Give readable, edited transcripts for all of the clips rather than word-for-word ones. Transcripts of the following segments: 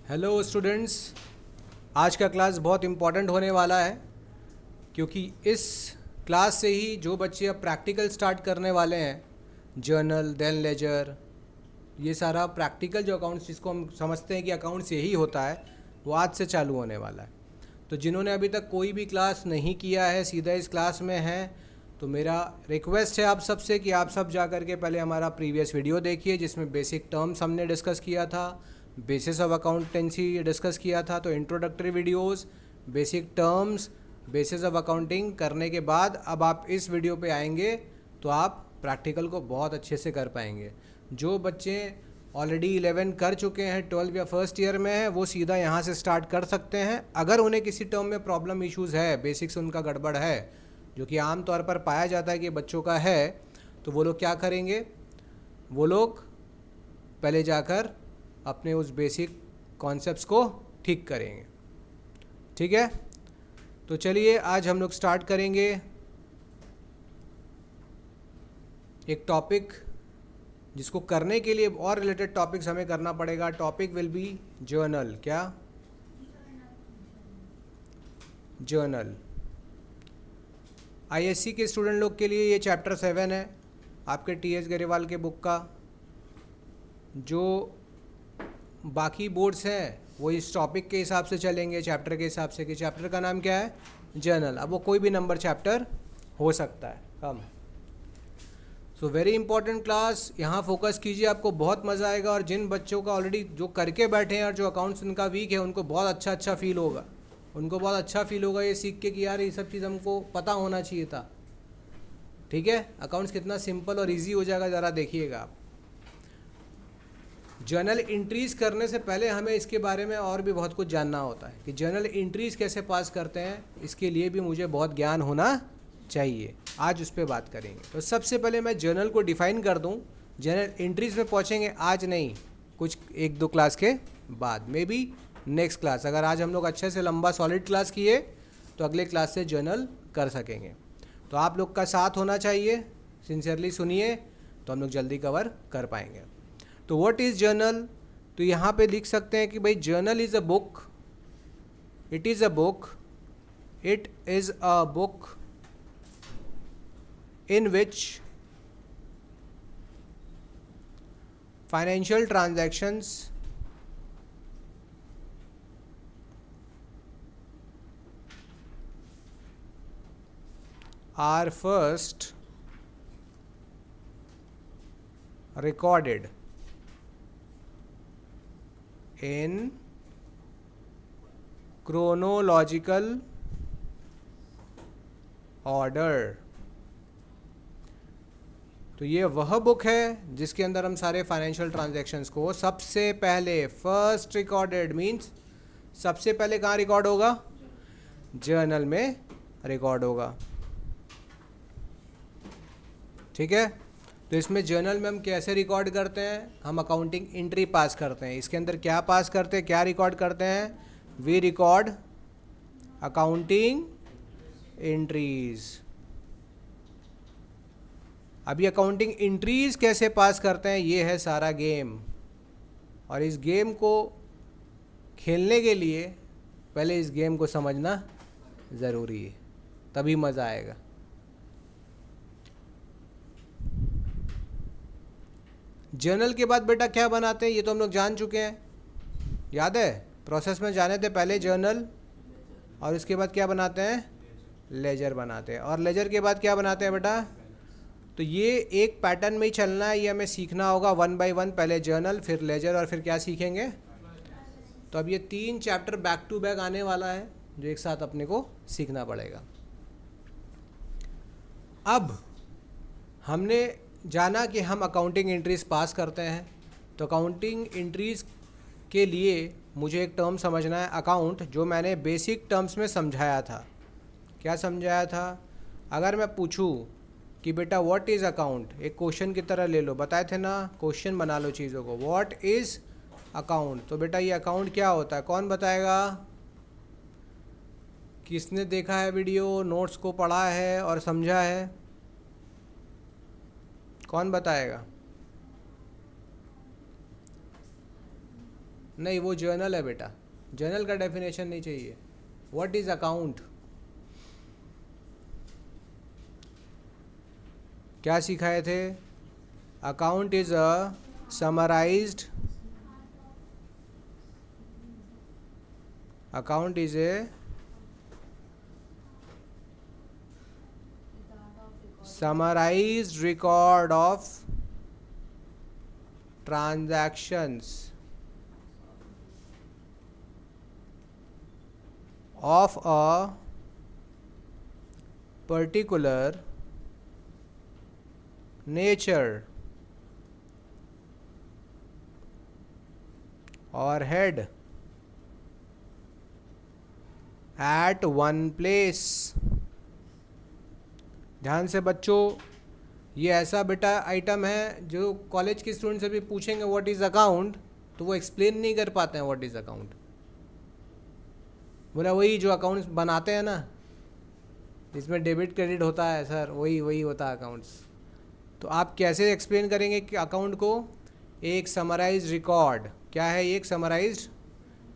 Hello students, आज का class बहुत इम्पॉर्टेंट होने वाला है क्योंकि इस क्लास से ही जो बच्चे अब प्रैक्टिकल स्टार्ट करने वाले हैं, जर्नल देन लेजर, ये सारा प्रैक्टिकल जो अकाउंट्स जिसको हम समझते हैं कि अकाउंट्स यही होता है, वो आज से चालू होने वाला है। तो जिन्होंने अभी तक कोई भी क्लास नहीं किया है, सीधा इस क्लास में हैं, तो मेरा रिक्वेस्ट है आप सबसे कि आप सब जा कर के पहले हमारा प्रीवियस वीडियो देखिए जिसमें बेसिक टर्म्स हमने डिस्कस किया था, बेसिस ऑफ अकाउंटेंसी डिस्कस किया था। तो introductory videos, basic terms, basis of accounting करने के बाद अब आप इस वीडियो पे आएंगे तो आप प्रैक्टिकल को बहुत अच्छे से कर पाएंगे। जो बच्चे ऑलरेडी 11 कर चुके हैं, 12 या फर्स्ट ईयर में है, वो सीधा यहाँ से स्टार्ट कर सकते हैं। अगर उन्हें किसी टर्म में प्रॉब्लम इश्यूज़ है, बेसिक्स उनका गड़बड़ है, जो कि आम तौर पर पाया जाता है कि बच्चों का है, तो वो लोग क्या करेंगे, वो लोग पहले जाकर अपने उस बेसिक कॉन्सेप्ट्स को ठीक करेंगे। ठीक है, तो चलिए आज हम लोग स्टार्ट करेंगे एक टॉपिक जिसको करने के लिए और रिलेटेड टॉपिक्स हमें करना पड़ेगा। Topic will be journal. क्या? जर्नल। आईएससी के स्टूडेंट लोग के लिए ये चैप्टर 7 है आपके टीएस गरेवाल के बुक का। जो बाकी बोर्ड्स हैं वो इस टॉपिक के हिसाब से चलेंगे, चैप्टर के हिसाब से, कि चैप्टर का नाम क्या है, जर्नल। अब वो कोई भी नंबर चैप्टर हो सकता है कम। सो वेरी इंपॉर्टेंट क्लास, यहाँ फोकस कीजिए, आपको बहुत मज़ा आएगा। और जिन बच्चों का ऑलरेडी जो करके बैठे हैं और जो अकाउंट्स उनका वीक है, उनको बहुत अच्छा फील होगा। उनको बहुत अच्छा फील होगा ये सीख के कि यार ये सब चीज़ हमको पता होना चाहिए था। ठीक है, अकाउंट्स कितना सिंपल और ईजी हो जाएगा, ज़रा देखिएगा आप। जर्नल एंट्रीज़ करने से पहले हमें इसके बारे में और भी बहुत कुछ जानना होता है कि जर्नल एंट्रीज़ कैसे पास करते हैं। इसके लिए भी मुझे बहुत ज्ञान होना चाहिए। आज उस पर बात करेंगे। तो सबसे पहले मैं जर्नल को डिफ़ाइन कर दूं। जर्नल एंट्रीज़ में पहुंचेंगे आज नहीं, कुछ 1-2 क्लास के बाद, मे बी नेक्स्ट क्लास। अगर आज हम लोग अच्छे से लंबा सॉलिड क्लास किए तो अगले क्लास से जर्नल कर सकेंगे। तो आप लोग का साथ होना चाहिए, सिंसियरली सुनिए, तो हम लोग जल्दी कवर कर पाएंगे। तो व्हाट इज़ जर्नल? तो यहाँ पे लिख सकते हैं कि भाई journal is a book, it is a book, it is a book in which financial transactions are first recorded in chronological order। तो ये वह बुक है जिसके अंदर हम सारे फाइनेंशियल ट्रांजैक्शंस को सबसे पहले, फर्स्ट रिकॉर्डेड मीन्स सबसे पहले कहाँ रिकॉर्ड होगा, जर्नल में रिकॉर्ड होगा। ठीक है, तो इसमें जर्नल में हम कैसे रिकॉर्ड करते हैं, हम अकाउंटिंग एंट्री पास करते हैं। इसके अंदर क्या पास करते हैं, क्या रिकॉर्ड करते हैं, वी रिकॉर्ड अकाउंटिंग एंट्रीज। अभी अकाउंटिंग एंट्रीज कैसे पास करते हैं, ये है सारा गेम। और इस गेम को खेलने के लिए पहले इस गेम को समझना ज़रूरी है, तभी मज़ा आएगा। जर्नल के बाद बेटा क्या बनाते हैं, ये तो हम लोग जान चुके हैं, याद है, प्रोसेस में जाने थे। पहले जर्नल और उसके बाद क्या बनाते हैं, लेजर बनाते हैं। और लेजर के बाद क्या बनाते हैं बेटा, तो ये एक पैटर्न में ही चलना है, ये हमें सीखना होगा 1 बाय 1। पहले जर्नल, फिर लेजर, और फिर क्या सीखेंगे। तो अब ये 3 चैप्टर बैक टू बैक आने वाला है जो एक साथ अपने को सीखना पड़ेगा। अब हमने जाना कि हम अकाउंटिंग एंट्रीज पास करते हैं, तो अकाउंटिंग एंट्रीज के लिए मुझे एक टर्म समझना है, अकाउंट, जो मैंने बेसिक टर्म्स में समझाया था। क्या समझाया था? अगर मैं पूछूं कि बेटा व्हाट इज़ अकाउंट, एक क्वेश्चन की तरह ले लो, बताए थे ना, क्वेश्चन बना लो चीज़ों को, व्हाट इज़ अकाउंट, तो बेटा ये अकाउंट क्या होता है, कौन बताएगा? किसने देखा है वीडियो, नोट्स को पढ़ा है और समझा है, कौन बताएगा? नहीं, वो जर्नल है बेटा, जर्नल का डेफिनेशन नहीं चाहिए। What is account? क्या सिखाए थे? Account is a summarised, account is a summarized record of transactions of a particular nature or head at one place। ध्यान से बच्चों, ये ऐसा बेटा आइटम है जो कॉलेज के स्टूडेंट से भी पूछेंगे व्हाट इज़ अकाउंट, तो वो एक्सप्लेन नहीं कर पाते हैं व्हाट इज़ अकाउंट। बोला वही जो अकाउंट्स बनाते हैं ना, इसमें डेबिट क्रेडिट होता है सर, वही वही होता है अकाउंट्स। तो आप कैसे एक्सप्लेन करेंगे कि अकाउंट को? एक समराइज रिकॉर्ड, क्या है एक समराइज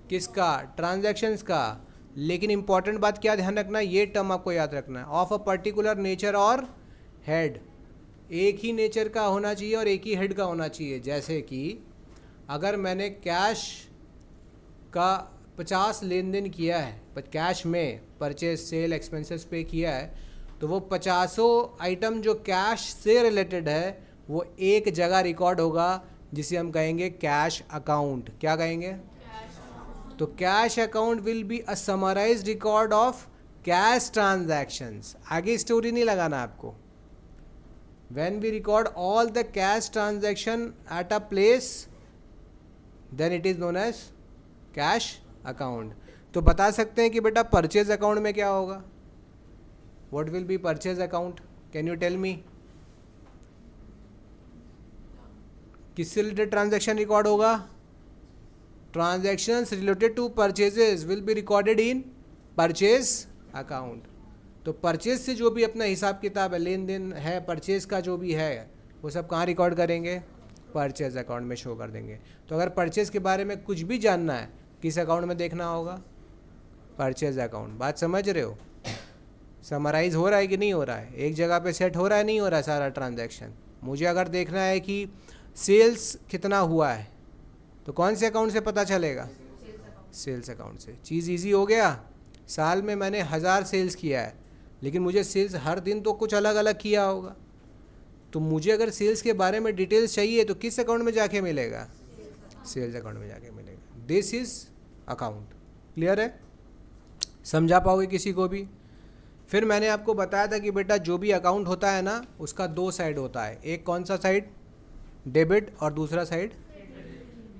किसका? ट्रांजैक्शंस का। लेकिन इंपॉर्टेंट बात क्या ध्यान रखना, ये टर्म आपको याद रखना है, ऑफ अ पर्टिकुलर नेचर और हेड। एक ही नेचर का होना चाहिए और एक ही हेड का होना चाहिए। जैसे कि अगर मैंने कैश का 50 लेन देन किया है, पर कैश में परचेज सेल एक्सपेंसेस पे किया है, तो वो 50 आइटम जो कैश से रिलेटेड है वो एक जगह रिकॉर्ड होगा, जिसे हम कहेंगे कैश अकाउंट। क्या कहेंगे? तो cash account will be a summarized record of cash transactions. आगे स्टोरी नहीं लगाना आपको। When we record all the cash transaction at a place, then it is known as cash account. तो बता सकते हैं कि बेटा परचेज अकाउंट में क्या होगा? What will be purchase account? Can you tell me? किससे रिलेटेड ट्रांजैक्शन रिकॉर्ड होगा? Transactions related to purchases will be recorded in purchase account. तो परचेज से जो भी अपना हिसाब किताब है, लेन देन है परचेज का जो भी है, वो सब कहाँ रिकॉर्ड करेंगे? परचेज अकाउंट में शो कर देंगे। तो अगर परचेज के बारे में कुछ भी जानना है, किस अकाउंट में देखना होगा? Purchase account. बात समझ रहे हो? समराइज हो रहा है कि नहीं हो रहा है? एक जगह पे सेट हो रहा है, नहीं हो रहा है सारा ट्रांजैक्शन? मुझे अगर देखना है कि सेल्स कितना हुआ है, तो कौन से अकाउंट से पता चलेगा? सेल्स अकाउंट से। चीज़ इजी हो गया। साल में मैंने 1000 सेल्स किया है, लेकिन मुझे सेल्स हर दिन तो कुछ अलग अलग किया होगा। तो मुझे अगर सेल्स के बारे में डिटेल्स चाहिए तो किस अकाउंट में जाके मिलेगा? सेल्स अकाउंट में जाके मिलेगा। This is account. क्लियर है? समझा पाओगे किसी को भी? फिर मैंने आपको बताया था कि बेटा जो भी अकाउंट होता है ना, उसका 2 साइड होता है। एक कौन सा साइड? डेबिट, और दूसरा साइड।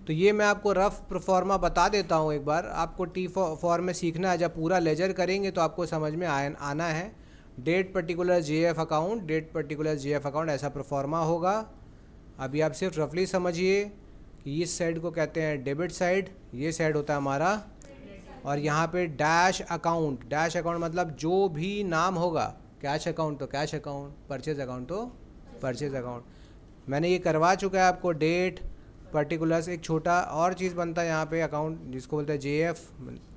तो ये मैं आपको रफ प्रोफॉर्मा बता देता हूँ एक बार। आपको टी फॉर्म में सीखना है, जब पूरा लेजर करेंगे तो आपको समझ में आना है। Date particular JF account, date particular JF account, ऐसा प्रोफॉर्मा होगा। अभी आप सिर्फ रफली समझिए कि इस साइड को कहते हैं डेबिट साइड, ये साइड होता है हमारा। और यहाँ पे डैश अकाउंट, डैश अकाउंट मतलब जो भी नाम होगा, कैश अकाउंट तो कैश अकाउंट, परचेज अकाउंट तो परचेज अकाउंट। मैंने ये करवा चुका है आपको। डेट पर्टिकुलर्स, एक छोटा और चीज़ बनता है यहाँ पे अकाउंट, जिसको बोलते हैं जेएफ,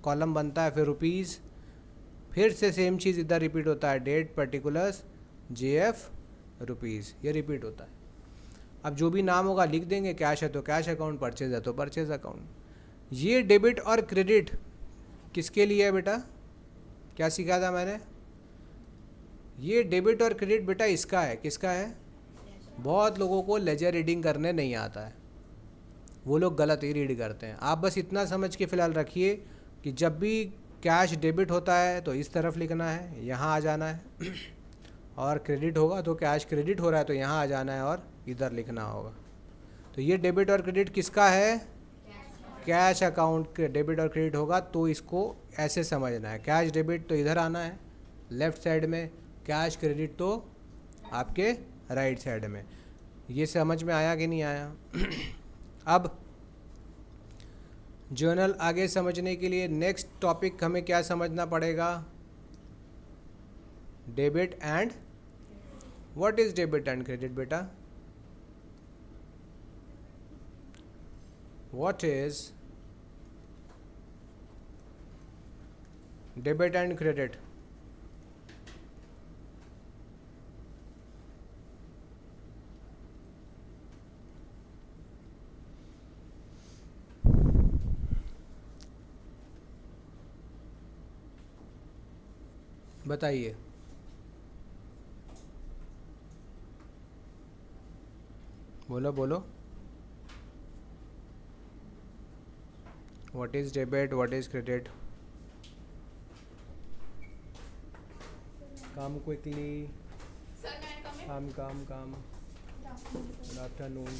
कॉलम बनता है, फिर रुपीज़, फिर से सेम चीज़ इधर रिपीट होता है, डेट पर्टिकुलर्स जेएफ रुपीज़, ये रिपीट होता है। अब जो भी नाम होगा लिख देंगे, कैश है तो कैश अकाउंट, परचेज है तो परचेज अकाउंट। ये डेबिट और क्रेडिट किसके लिए है बेटा? क्या सीखा था मैंने? ये डेबिट और क्रेडिट बेटा इसका है। किसका है? बहुत लोगों को लेजर रीडिंग करने नहीं आता है, वो लोग गलत ही रीड करते हैं। आप बस इतना समझ के फ़िलहाल रखिए कि जब भी कैश डेबिट होता है तो इस तरफ लिखना है, यहाँ आ जाना है, और क्रेडिट होगा तो कैश क्रेडिट हो रहा है तो यहाँ आ जाना है और इधर लिखना होगा। तो ये डेबिट और क्रेडिट किसका है? कैश अकाउंट डेबिट और क्रेडिट होगा तो इसको ऐसे समझना है। कैश डेबिट तो इधर आना है लेफ़्ट साइड में, कैश क्रेडिट तो आपके राइट साइड में। ये समझ में आया कि नहीं आया? अब जर्नल आगे समझने के लिए नेक्स्ट टॉपिक हमें क्या समझना पड़ेगा? Debit and, what is debit and credit बेटा? What is debit and credit. बताइए। बोलो बोलो। What is debit, what is credit? Come quickly. Sir, can I come in? Come. Good afternoon.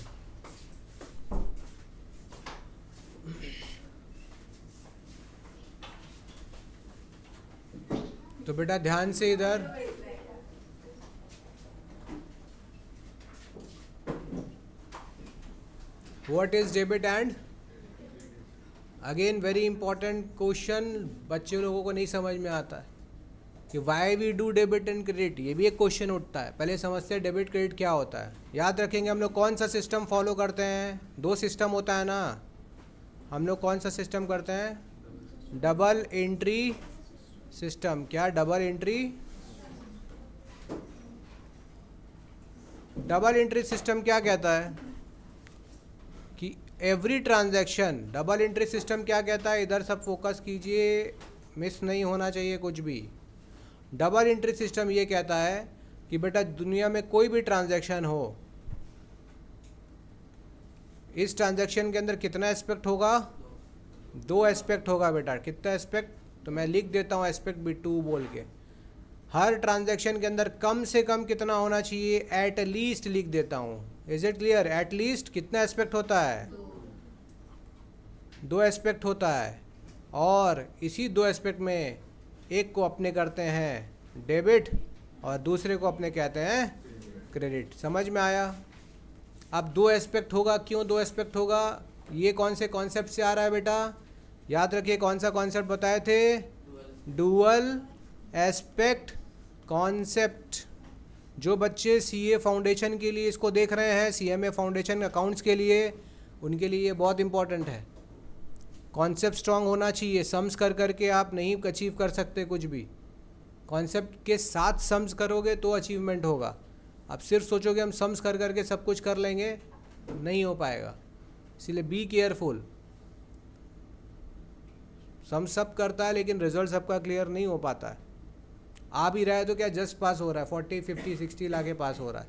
तो बेटा ध्यान से इधर। What is debit and? Again very important question, बच्चे लोगों को नहीं समझ में आता है कि why we do debit and credit. ये भी एक क्वेश्चन उठता है। पहले समझते हैं डेबिट क्रेडिट क्या होता है। याद रखेंगे हम लोग कौन सा सिस्टम फॉलो करते हैं। दो सिस्टम होता है ना। हम लोग कौन सा सिस्टम करते हैं? Double entry system. क्या double entry? Double entry system क्या कहता है कि every transaction, double entry system क्या कहता है, इधर सब फोकस कीजिए, मिस नहीं होना चाहिए कुछ भी। डबल एंट्री सिस्टम ये कहता है कि बेटा दुनिया में कोई भी ट्रांजैक्शन हो, इस ट्रांजैक्शन के अंदर कितना एस्पेक्ट होगा? दो एस्पेक्ट होगा बेटा। कितना एस्पेक्ट? तो मैं लिख देता हूँ एस्पेक्ट भी 2 बोल के। हर ट्रांजैक्शन के अंदर कम से कम कितना होना चाहिए? एट लीस्ट लिख देता हूँ। Is it clear? At least कितना एस्पेक्ट होता है? दो एस्पेक्ट होता है। और इसी दो एस्पेक्ट में एक को अपने करते हैं डेबिट और दूसरे को अपने कहते हैं क्रेडिट। समझ में आया? अब दो एस्पेक्ट होगा। क्यों दो एस्पेक्ट होगा? ये कौन से कॉन्सेप्ट से आ रहा है बेटा? याद रखिए कौन सा कॉन्सेप्ट बताए थे? Dual aspect concept. जो बच्चे सीए फाउंडेशन के लिए इसको देख रहे हैं, सीएमए फाउंडेशन अकाउंट्स के लिए, उनके लिए ये बहुत इंपॉर्टेंट है। कॉन्सेप्ट स्ट्रांग होना चाहिए। सम्स कर करके आप नहीं अचीव कर सकते कुछ भी। कॉन्सेप्ट के साथ सम्स करोगे तो अचीवमेंट होगा। आप सिर्फ सोचोगे हम सम्स कर करके सब कुछ कर लेंगे, नहीं हो पाएगा। इसलिए बी केयरफुल। सम सब करता है लेकिन रिजल्ट सबका क्लियर नहीं हो पाता है। आ भी रहा है तो क्या जस्ट पास हो रहा है, 40 50 60 ला के पास हो रहा है।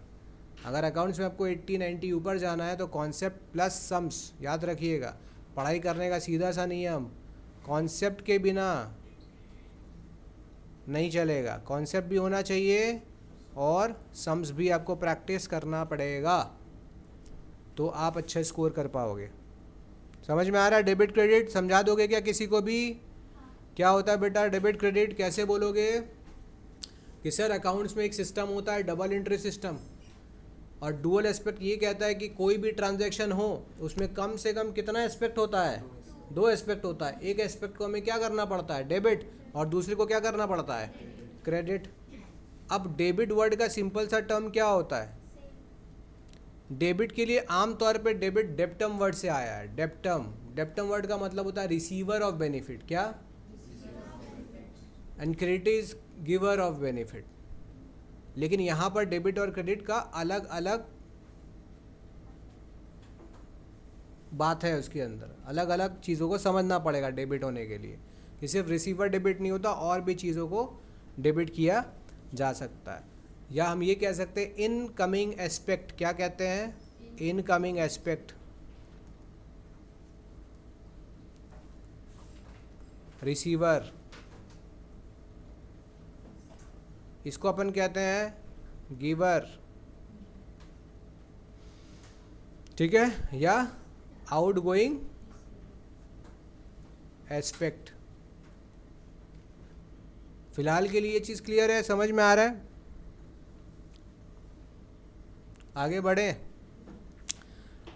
अगर अकाउंट्स में आपको 80 90 ऊपर जाना है तो कॉन्सेप्ट प्लस सम्स याद रखिएगा। पढ़ाई करने का सीधा सा नियम, कॉन्सेप्ट के बिना नहीं चलेगा। कॉन्सेप्ट भी होना चाहिए और सम्स भी आपको प्रैक्टिस करना पड़ेगा, तो आप अच्छा स्कोर कर पाओगे। समझ में आ रहा है? डेबिट क्रेडिट समझा दोगे क्या किसी को भी? क्या होता है बेटा डेबिट क्रेडिट? कैसे बोलोगे कि सर अकाउंट्स में एक सिस्टम होता है डबल एंट्री सिस्टम, और डुअल एस्पेक्ट ये कहता है कि कोई भी ट्रांजैक्शन हो उसमें कम से कम कितना एस्पेक्ट होता है? दो एस्पेक्ट होता है। एक एस्पेक्ट को हमें क्या करना पड़ता है? डेबिट, और दूसरे को क्या करना पड़ता है? क्रेडिट। अब डेबिट वर्ड का सिंपल सा टर्म क्या होता है? डेबिट के लिए आमतौर पे डेबिट डेप्टम वर्ड से आया है। डेप्टम वर्ड का मतलब होता है रिसीवर ऑफ बेनिफिट। क्या? And credit is giver of benefit. लेकिन यहाँ पर डेबिट और क्रेडिट का अलग अलग बात है, उसके अंदर अलग अलग चीज़ों को समझना पड़ेगा डेबिट होने के लिए। कि सिर्फ रिसीवर डेबिट नहीं होता, और भी चीज़ों को डेबिट किया जा सकता है। या हम ये कह सकते हैं इनकमिंग एस्पेक्ट। क्या कहते हैं? Incoming aspect. रिसीवर, इसको अपन कहते हैं गिवर। ठीक है? या आउटगोइंग एस्पेक्ट। फिलहाल के लिए ये चीज़ क्लियर है? समझ में आ रहा है? आगे बढ़े।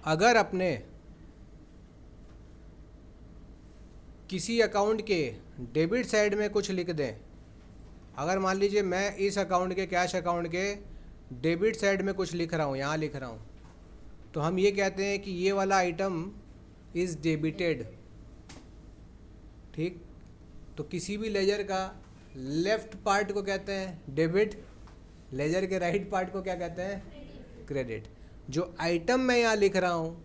अगर अपने किसी अकाउंट के डेबिट साइड में कुछ लिख दें, अगर मान लीजिए मैं इस अकाउंट के, कैश अकाउंट के डेबिट साइड में कुछ लिख रहा हूँ, यहाँ लिख रहा हूँ, तो हम ये कहते हैं कि ये वाला आइटम इज़ डेबिटेड। ठीक? तो किसी भी लेजर का लेफ्ट पार्ट को कहते हैं डेबिट, लेजर के राइट पार्ट को क्या कहते हैं क्रेडिट। जो आइटम मैं यहाँ लिख रहा हूँ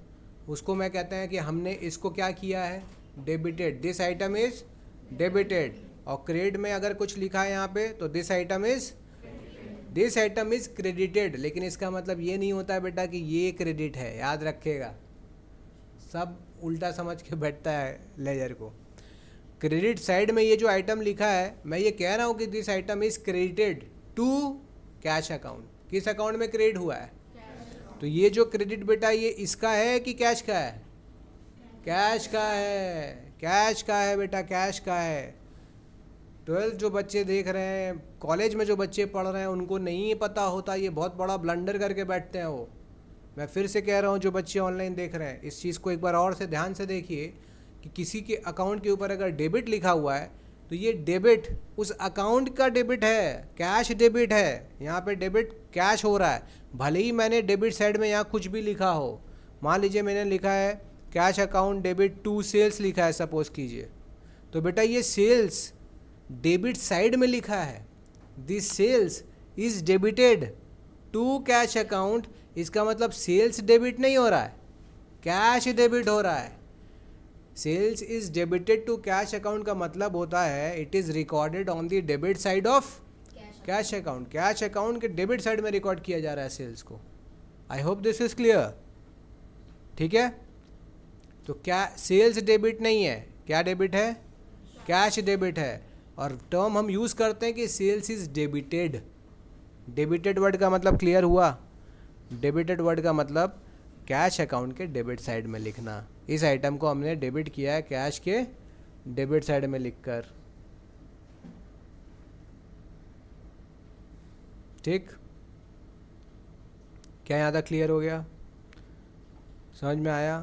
उसको मैं कहते हैं कि हमने इसको क्या किया है debited, this item is debited. और क्रेडिट में अगर कुछ लिखा है यहाँ पे तो दिस आइटम इज क्रेडिटेड। लेकिन इसका मतलब ये नहीं होता है बेटा कि ये क्रेडिट है, याद रखिएगा, सब उल्टा समझ के बैठता है लेजर को। क्रेडिट साइड में ये जो आइटम लिखा है मैं ये कह रहा हूँ कि this item is credited to cash account. किस अकाउंट में क्रेडिट हुआ है? तो ये जो क्रेडिट बेटा ये इसका है कि कैश का है? कैश का है, कैश का है बेटा, कैश का है। 12th जो बच्चे देख रहे हैं, कॉलेज में जो बच्चे पढ़ रहे हैं उनको नहीं पता होता, ये बहुत बड़ा ब्लंडर करके बैठते हैं वो। मैं फिर से कह रहा हूँ जो बच्चे ऑनलाइन देख रहे हैं इस चीज़ को एक बार और से ध्यान से देखिए कि किसी के अकाउंट के ऊपर अगर डेबिट लिखा हुआ है तो ये डेबिट उस अकाउंट का डेबिट है, कैश डेबिट है। यहाँ पे डेबिट कैश हो रहा है, भले ही मैंने डेबिट साइड में यहाँ कुछ भी लिखा हो। मान लीजिए मैंने लिखा है cash account debit to sales लिखा है सपोज कीजिए, तो बेटा ये सेल्स डेबिट साइड में लिखा है, this sales is debited to cash account. इसका मतलब सेल्स डेबिट नहीं हो रहा है, कैश डेबिट हो रहा है। Sales is debited to cash account का मतलब होता है it is recorded on the debit side of cash account. Cash account के डेबिट साइड में रिकॉर्ड किया जा रहा है सेल्स को। I hope this is clear, ठीक है। तो क्या सेल्स डेबिट नहीं है, क्या डेबिट है? कैश डेबिट है। और टर्म हम यूज़ करते हैं कि sales is debited. Debited word का मतलब क्लियर हुआ? डेबिटेड वर्ड का मतलब कैश अकाउंट के डेबिट साइड में लिखना। इस आइटम को हमने डेबिट किया है कैश के डेबिट साइड में लिखकर, ठीक। क्या यहाँ तक क्लियर हो गया? समझ में आया?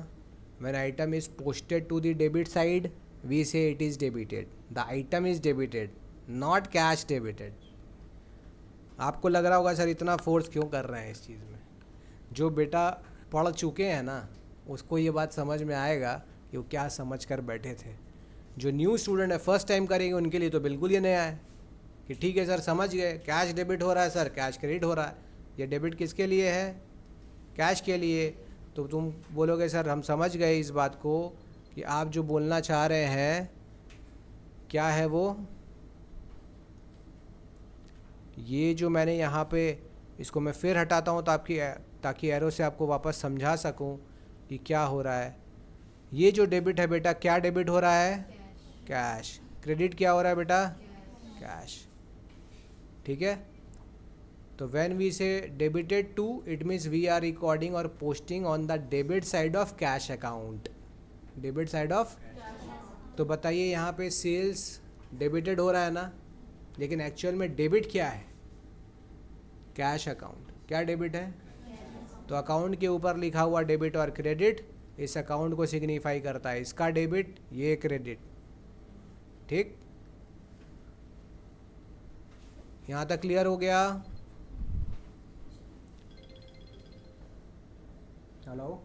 When item is posted to the debit side we say it is debited, the item is debited not cash debited. आपको लग रहा होगा सर इतना फोर्स क्यों कर रहे हैं इस चीज़ में। जो बेटा पढ़ चुके हैं ना उसको ये बात समझ में आएगा कि वो क्या समझ कर बैठे थे। जो न्यू स्टूडेंट है फर्स्ट टाइम करेंगे उनके लिए तो बिल्कुल ये नया है कि ठीक है सर समझ गए, कैश डेबिट हो रहा है सर, कैश क्रेडिट हो रहा है। ये डेबिट किसके लिए है? कैश के लिए। तो तुम बोलोगे सर हम समझ गए इस बात को कि आप जो बोलना चाह रहे हैं क्या है वो, ये जो मैंने यहाँ पे इसको मैं फिर हटाता हूँ ताकि एरो से आपको वापस समझा सकूँ कि क्या हो रहा है। ये जो डेबिट है बेटा क्या डेबिट हो रहा है? कैश। क्रेडिट क्या हो रहा है बेटा? कैश, ठीक है। तो when we say debited to it means we are recording और posting on the debit side of cash account, debit side of. तो बताइए यहाँ पे सेल्स डेबिटेड हो रहा है ना, लेकिन एक्चुअल में डेबिट क्या है? Cash account. क्या डेबिट है? तो अकाउंट के ऊपर लिखा हुआ डेबिट और क्रेडिट इस अकाउंट को सिग्निफाई करता है, इसका डेबिट ये क्रेडिट, ठीक। यहाँ तक क्लियर हो गया? हेलो,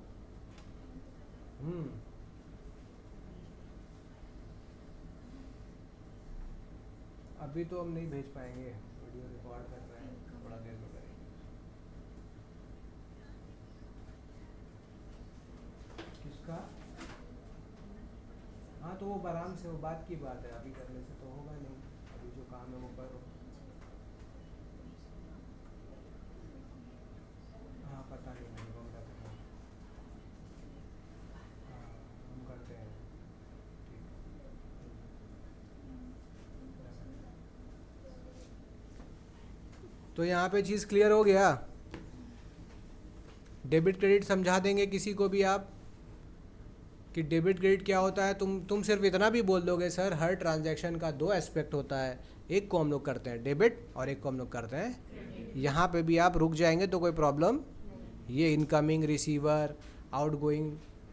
अभी तो हम नहीं भेज पाएंगे, वीडियो रिकॉर्ड कर रहे हैं, थोड़ा देर में करेंगे। किसका? हाँ तो वो आराम से, वो बात की बात है, अभी करने से तो होगा नहीं, अभी जो काम है वो करो। हाँ पता नहीं मुझे कौन सा करना है। हाँ हम करते हैं, ठीक। तो यहाँ पे चीज़ क्लियर हो गया? डेबिट क्रेडिट समझा देंगे किसी को भी आप कि डेबिट क्रेडिट क्या होता है। तुम सिर्फ इतना भी बोल दोगे सर हर ट्रांजैक्शन का दो एस्पेक्ट होता है, एक को हम लोग करते हैं डेबिट और एक को हम लोग करते हैं। यहाँ पे भी आप रुक जाएंगे तो कोई प्रॉब्लम, ये इनकमिंग रिसीवर, आउटगोइंग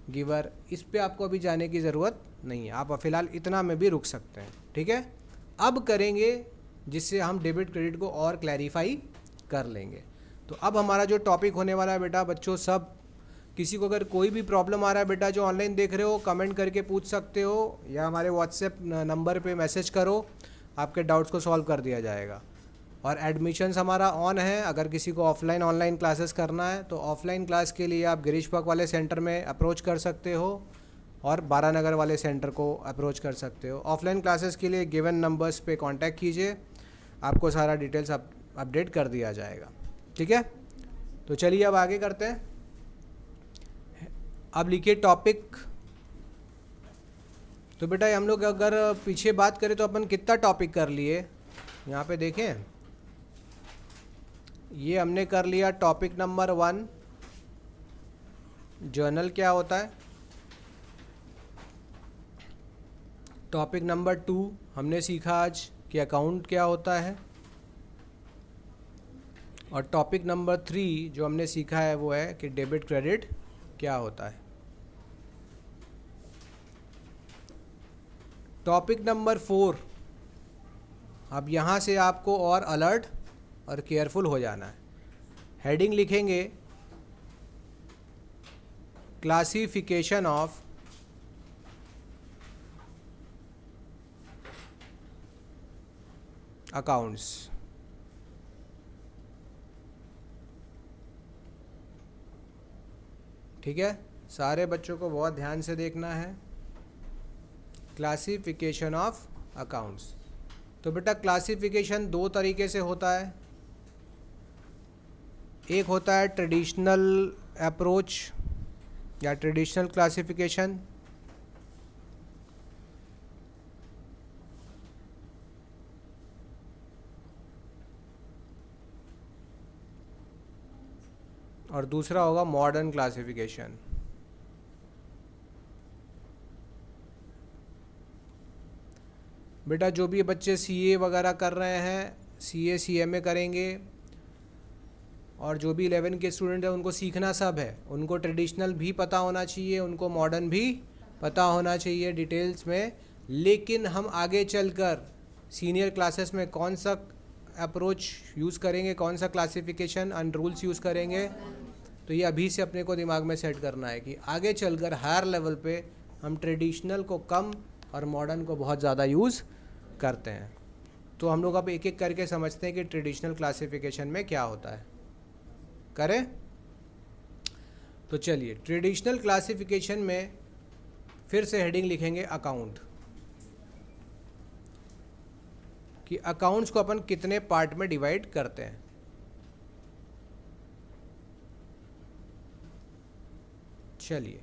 गिवर, इस पे आपको अभी जाने की ज़रूरत नहीं है, आप फ़िलहाल इतना में भी रुक सकते हैं, ठीक है। अब करेंगे जिससे हम डेबिट क्रेडिट को और क्लैरिफाई कर लेंगे। तो अब हमारा जो टॉपिक होने वाला है बेटा बच्चों सब किसी को अगर कोई भी प्रॉब्लम आ रहा है बेटा, जो ऑनलाइन देख रहे हो, कमेंट करके पूछ सकते हो या हमारे व्हाट्सएप नंबर पे मैसेज करो, आपके डाउट्स को सॉल्व कर दिया जाएगा। और एडमिशन्स हमारा ऑन है। अगर किसी को ऑफलाइन ऑनलाइन क्लासेस करना है तो ऑफलाइन क्लास के लिए आप गिरीश पार्क वाले सेंटर में अप्रोच कर सकते हो और बारानगर वाले सेंटर को अप्रोच कर सकते हो। ऑफलाइन क्लासेस के लिए गिवन नंबर्स पे कांटेक्ट कीजिए, आपको सारा डिटेल्स अपडेट कर दिया जाएगा। ठीक है, तो चलिए अब आगे करते हैं। अब लिखिए टॉपिक। तो बेटा हम लोग अगर पीछे बात करें तो अपन कितना टॉपिक कर लिए, यहाँ पे देखें, ये हमने कर लिया टॉपिक नंबर 1, जर्नल क्या होता है। टॉपिक नंबर 2 हमने सीखा आज कि अकाउंट क्या होता है। और टॉपिक नंबर 3 जो हमने सीखा है वो है कि डेबिट क्रेडिट क्या होता है। टॉपिक नंबर 4, अब यहाँ से आपको और अलर्ट और केयरफुल हो जाना है। हेडिंग लिखेंगे क्लासिफिकेशन ऑफ अकाउंट्स। ठीक है, सारे बच्चों को बहुत ध्यान से देखना है। Classification of accounts. तो बेटा क्लासिफिकेशन 2 तरीके से होता है। एक होता है ट्रेडिशनल अप्रोच या ट्रेडिशनल क्लासिफिकेशन, और दूसरा होगा मॉडर्न क्लासिफिकेशन। बेटा जो भी बच्चे सीए वगैरह कर रहे हैं, सीए सीएमए करेंगे, और जो भी 11 के स्टूडेंट हैं उनको सीखना सब है। उनको ट्रेडिशनल भी पता होना चाहिए, उनको मॉडर्न भी पता होना चाहिए डिटेल्स में। लेकिन हम आगे चलकर सीनियर क्लासेस में कौन सा अप्रोच यूज़ करेंगे, कौन सा क्लासिफिकेशन एंड रूल्स यूज़ करेंगे, तो ये अभी से अपने को दिमाग में सेट करना है कि आगे चलकर हायर लेवल पे हम ट्रेडिशनल को कम और मॉडर्न को बहुत ज़्यादा यूज़ करते हैं। तो हम लोग अब एक एक करके समझते हैं कि ट्रेडिशनल क्लासिफिकेशन में क्या होता है। करें? तो चलिए, ट्रेडिशनल क्लासिफिकेशन में फिर से हेडिंग लिखेंगे अकाउंट, कि अकाउंट्स को अपन कितने पार्ट में डिवाइड करते हैं। चलिए,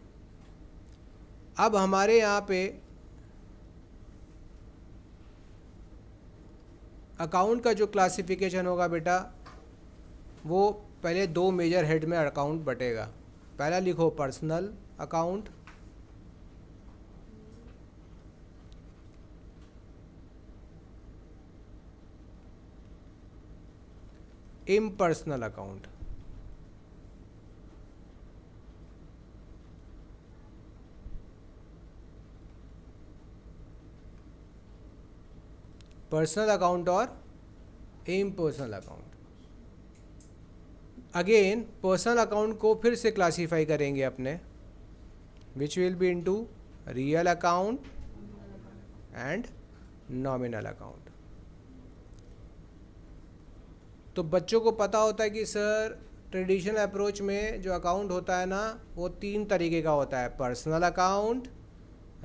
अब हमारे यहाँ पे अकाउंट का जो क्लासिफिकेशन होगा बेटा, वो पहले 2 मेजर हेड में अकाउंट बटेगा। पहला लिखो personal account, impersonal account. Personal account और impersonal account. Again personal account को फिर से क्लासीफाई करेंगे अपने, which will be into real account and nominal account. तो बच्चों को पता होता है कि सर ट्रेडिशनल अप्रोच में जो अकाउंट होता है ना, वो 3 तरीके का होता है, personal account,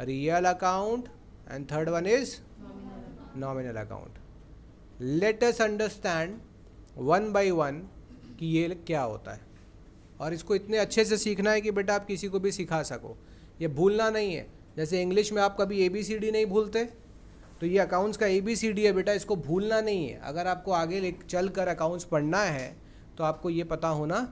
real account and third one is nominal account. Let us understand one by one कि ये क्या होता है, और इसको इतने अच्छे से सीखना है कि बेटा आप किसी को भी सिखा सको। ये भूलना नहीं है। जैसे इंग्लिश में आप कभी ABCD नहीं भूलते, तो ये अकाउंट्स का ABCD है बेटा, इसको भूलना नहीं है। अगर आपको आगे चल कर अकाउंट्स पढ़ना है तो आपको ये पता होना।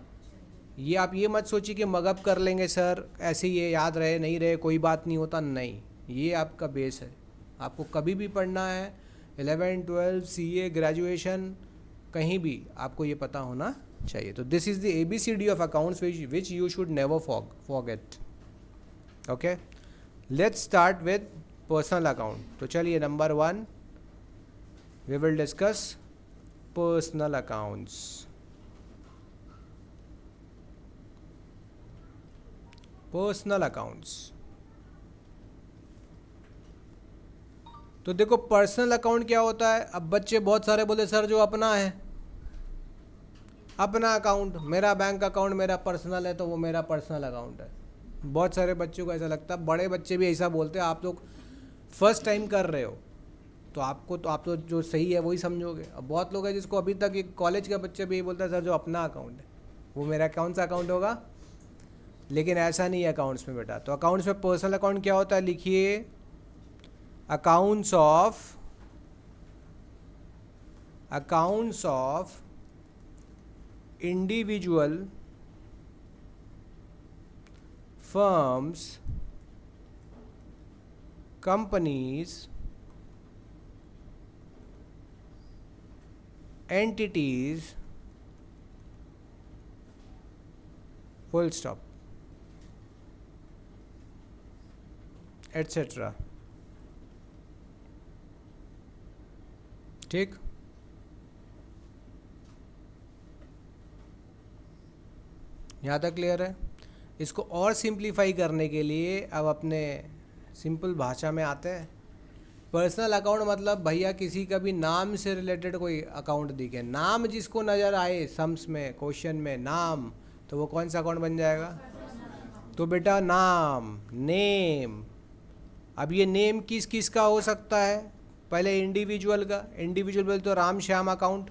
ये आप ये मत सोचिए कि मगअप कर लेंगे सर, ऐसे ये याद रहे नहीं रहे कोई बात नहीं होता, नहीं, ये आपका बेस है। आपको कभी भी पढ़ना है, 11, 12, CA, ग्रेजुएशन, कहीं भी आपको ये पता होना चाहिए। तो this is the ABCD of accounts which you should never forget. Okay, let's start with personal account. तो चलिए, number 1 we will discuss personal accounts. Personal accounts. तो देखो पर्सनल अकाउंट क्या होता है। अब बच्चे बहुत सारे बोले सर जो अपना है, अपना अकाउंट, मेरा बैंक अकाउंट मेरा पर्सनल है तो वो मेरा पर्सनल अकाउंट है। बहुत सारे बच्चों को ऐसा लगता है, बड़े बच्चे भी ऐसा बोलते हैं। आप लोग फर्स्ट टाइम कर रहे हो तो आप तो जो सही है वही समझोगे। अब बहुत लोग हैं जिसको अभी तक एक कॉलेज का बच्चे भी यही बोलता है सर जो अपना अकाउंट है वो मेरा कौन सा अकाउंट होगा। लेकिन ऐसा नहीं है अकाउंट्स में बेटा। तो अकाउंट्स में पर्सनल अकाउंट क्या होता है, लिखिए accounts of individual firms, companies, entities, full stop, etc. ठीक। यहाँ तक क्लियर है। इसको और सिंप्लीफाई करने के लिए अब अपने सिंपल भाषा में आते हैं। पर्सनल अकाउंट मतलब भैया किसी का भी नाम से रिलेटेड कोई अकाउंट दिखे, नाम जिसको नज़र आए सम्स में, क्वेश्चन में नाम, तो वो कौन सा अकाउंट बन जाएगा। तो बेटा नाम, नेम। अब ये नेम किस किस का हो सकता है, पहले इंडिविजुअल का। इंडिविजुअल तो राम श्याम अकाउंट,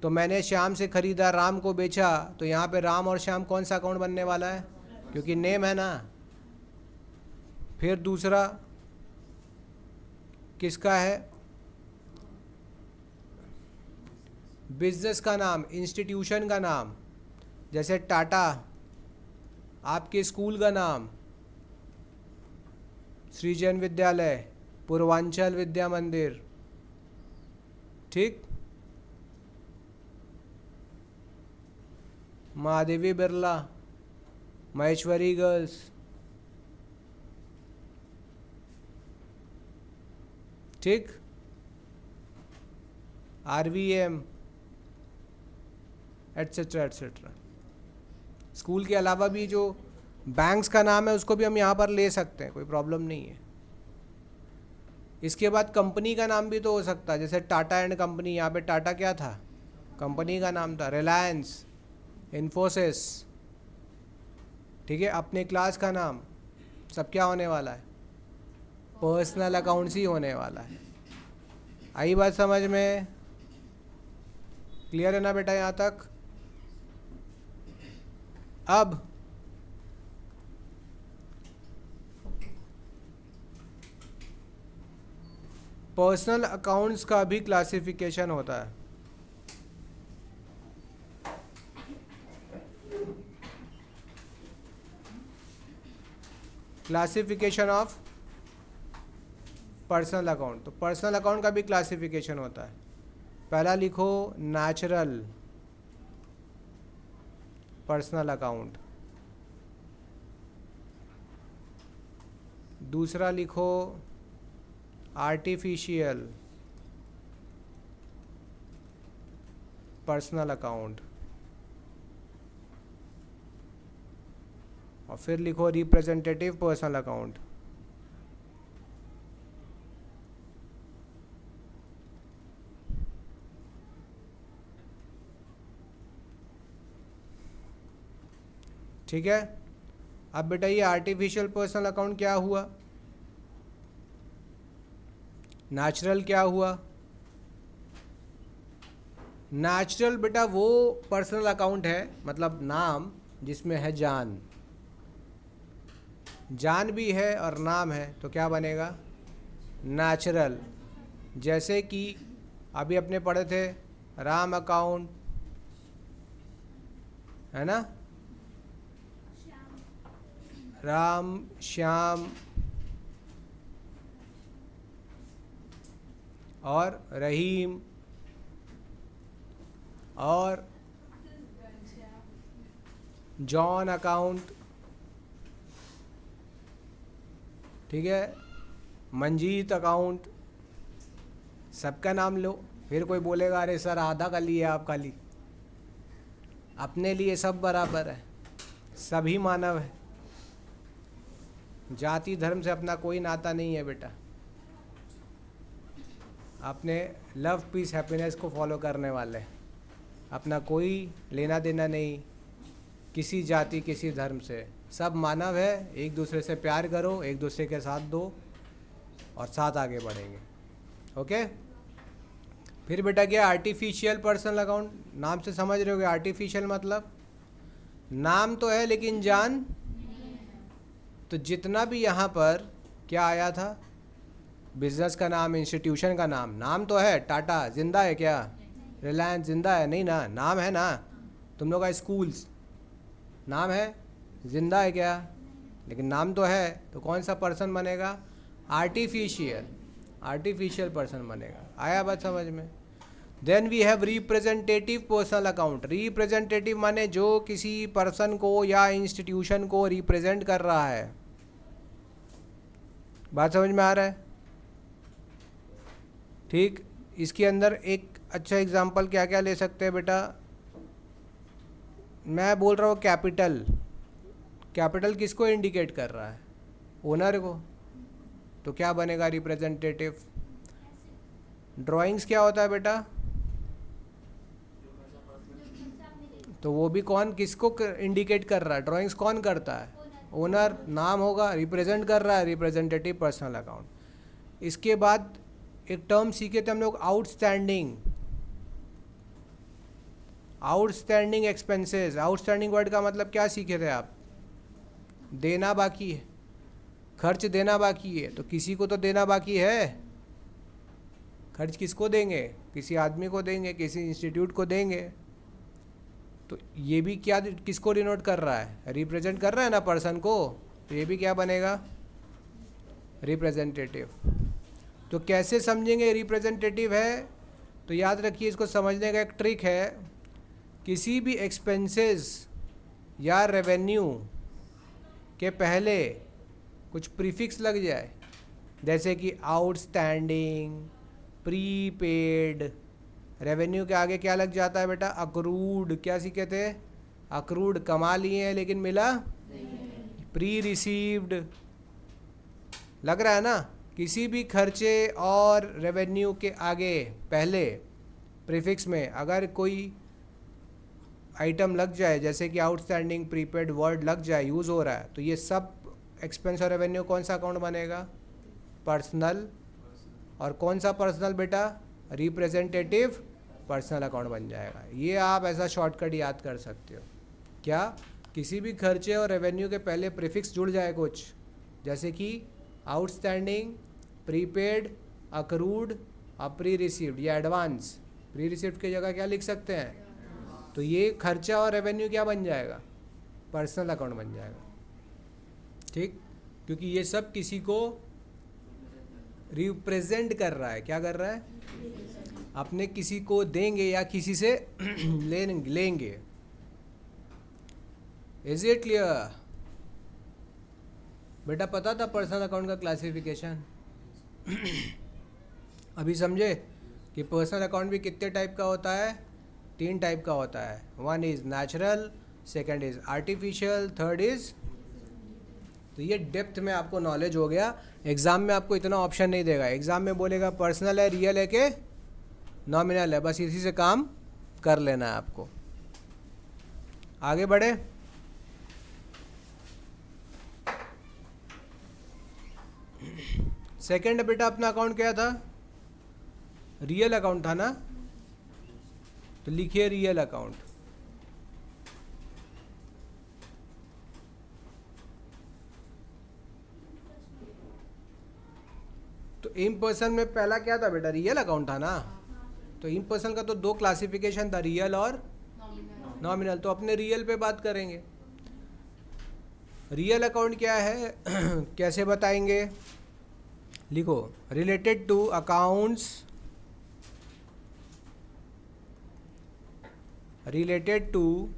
तो मैंने श्याम से ख़रीदा, राम को बेचा, तो यहाँ पे राम और श्याम कौन सा अकाउंट बनने वाला है, क्योंकि नेम है ना। फिर दूसरा किसका है, बिजनेस का नाम, इंस्टीट्यूशन का नाम, जैसे टाटा। आपके स्कूल का नाम सृजन विद्यालय, पूर्वांचल विद्या मंदिर, ठीक। महादेवी बिरला, महेश्वरी गर्ल्स, ठीक। RVM, etcetera etcetera. स्कूल के अलावा भी जो बैंक्स का नाम है उसको भी हम यहाँ पर ले सकते हैं, कोई प्रॉब्लम नहीं है। इसके बाद कंपनी का नाम भी तो हो सकता है, जैसे टाटा एंड कंपनी। यहाँ पे टाटा क्या था, कंपनी का नाम था। रिलायंस, इन्फोसिस, ठीक है। अपने क्लास का नाम, सब क्या होने वाला है, पर्सनल अकाउंट्स ही होने वाला है। आई बात समझ में, क्लियर है ना बेटा यहाँ तक। अब पर्सनल अकाउंट्स का भी क्लासिफिकेशन होता है। Classification of personal account. तो पर्सनल अकाउंट का भी क्लासिफिकेशन होता है। पहला लिखो नेचुरल पर्सनल अकाउंट, दूसरा लिखो आर्टिफिशियल पर्सनल अकाउंट, और फिर लिखो रिप्रेजेंटेटिव पर्सनल अकाउंट। ठीक है। अब बेटा ये आर्टिफिशियल पर्सनल अकाउंट क्या हुआ, नेचुरल क्या हुआ। नेचुरल बेटा वो पर्सनल अकाउंट है, मतलब नाम जिसमें है जान, जान भी है और नाम है, तो क्या बनेगा नेचुरल। जैसे कि अभी अपने पढ़े थे राम अकाउंट, है ना, राम श्याम और रहीम और जॉन अकाउंट, ठीक है, मंजीत अकाउंट, सबका नाम लो। फिर कोई बोलेगा अरे सर आधा का लिए आप खाली, अपने लिए सब बराबर है, सभी मानव है। जाति धर्म से अपना कोई नाता नहीं है बेटा, अपने लव पीस हैप्पीनेस को फॉलो करने वाले, अपना कोई लेना देना नहीं किसी जाति किसी धर्म से। सब मानव है, एक दूसरे से प्यार करो, एक दूसरे के साथ दो और साथ आगे बढ़ेंगे। ओके। फिर बेटा क्या, आर्टिफिशियल पर्सनल अकाउंट। नाम से समझ रहे होगे आर्टिफिशियल मतलब नाम तो है लेकिन जान। तो जितना भी यहाँ पर क्या आया था, बिजनेस का नाम, इंस्टीट्यूशन का नाम, नाम तो है। टाटा जिंदा है क्या? रिलायंस जिंदा है? नहीं ना, नाम है ना। तुम लोग का स्कूल्स नाम है, जिंदा है क्या? लेकिन नाम तो है। तो कौन सा पर्सन बनेगा? आर्टिफिशियल पर्सन बनेगा। आया बात समझ में? Then we have representative personal account. Representative माने जो किसी पर्सन को या इंस्टीट्यूशन को रिप्रेजेंट कर रहा है। बात समझ में आ रहा है? ठीक। इसके अंदर एक अच्छा एग्जांपल क्या क्या ले सकते हैं बेटा? मैं बोल रहा हूँ कैपिटल। कैपिटल किसको इंडिकेट कर रहा है? ओनर को। तो क्या बनेगा? रिप्रेजेंटेटिव। ड्राइंग्स क्या होता है बेटा? तो वो भी कौन किसको इंडिकेट कर रहा है? ड्राइंग्स कौन करता है? ओनर। नाम होगा, रिप्रेजेंट कर रहा है, रिप्रेजेंटेटिव पर्सनल अकाउंट। इसके बाद एक टर्म सीखे थे हम लोग, outstanding. Outstanding expenses. Outstanding word का मतलब क्या सीखे थे आप? देना बाकी है, खर्च देना बाकी है। तो किसी को तो देना बाकी है। खर्च किसको देंगे? किसी आदमी को देंगे, किसी इंस्टीट्यूट को देंगे। तो ये भी क्या किसको डिनोट कर रहा है? रिप्रेजेंट कर रहा है ना पर्सन को। तो ये भी क्या बनेगा? रिप्रेजेंटेटिव। तो कैसे समझेंगे रिप्रेजेंटेटिव है? तो याद रखिए, इसको समझने का एक ट्रिक है। किसी भी एक्सपेंसेस या रेवेन्यू के पहले कुछ प्रीफिक्स लग जाए, जैसे कि आउटस्टैंडिंग, प्रीपेड। रेवेन्यू के आगे क्या लग जाता है बेटा? अक्रूड। क्या सीखे थे? अक्रूड। कमा लिए हैं लेकिन मिला? Pre received. लग रहा है ना? किसी भी खर्चे और रेवेन्यू के आगे पहले प्रीफिक्स में अगर कोई आइटम लग जाए, जैसे कि आउटस्टैंडिंग, प्रीपेड वर्ड लग जाए, यूज़ हो रहा है, तो ये सब एक्सपेंस और रेवेन्यू कौन सा अकाउंट बनेगा? पर्सनल। और कौन सा पर्सनल बेटा? रिप्रेजेंटेटिव पर्सनल अकाउंट बन जाएगा। ये आप ऐसा शॉर्टकट याद कर सकते हो। क्या? किसी भी खर्चे और रेवेन्यू के पहले प्रीफिक्स जुड़ जाए कुछ, जैसे कि आउटस्टैंडिंग, प्रीपेड, अक्रूड और प्री रिसीव्ड या एडवांस। प्री रिसीव्ड की जगह क्या लिख सकते हैं? तो ये खर्चा और रेवेन्यू क्या बन जाएगा? पर्सनल अकाउंट बन जाएगा। ठीक। क्योंकि ये सब किसी को रिप्रेजेंट कर रहा है। क्या कर रहा है? अपने किसी को देंगे या किसी से लेंगे। Is it clear? बेटा पता था पर्सनल अकाउंट का क्लासिफिकेशन? अभी समझे कि पर्सनल अकाउंट भी कितने टाइप का होता है? 3 टाइप का होता है। 1 is natural, second is artificial, third is. तो ये डेप्थ में आपको नॉलेज हो गया। एग्ज़ाम में आपको इतना ऑप्शन नहीं देगा। एग्ज़ाम में बोलेगा पर्सनल है, रियल है के नॉमिनल है। बस इसी से काम कर लेना है आपको। आगे बढ़े। सेकंड बेटा अपना अकाउंट क्या था? रियल अकाउंट था ना? तो लिखिए रियल अकाउंट। तो इन पर्सन में पहला क्या था बेटा? रियल अकाउंट था ना? तो इन पर्सन का तो 2 क्लासिफिकेशन था, रियल और नॉमिनल। तो अपने रियल पे बात करेंगे। रियल अकाउंट क्या है? कैसे बताएंगे? लिखो, related to accounts related to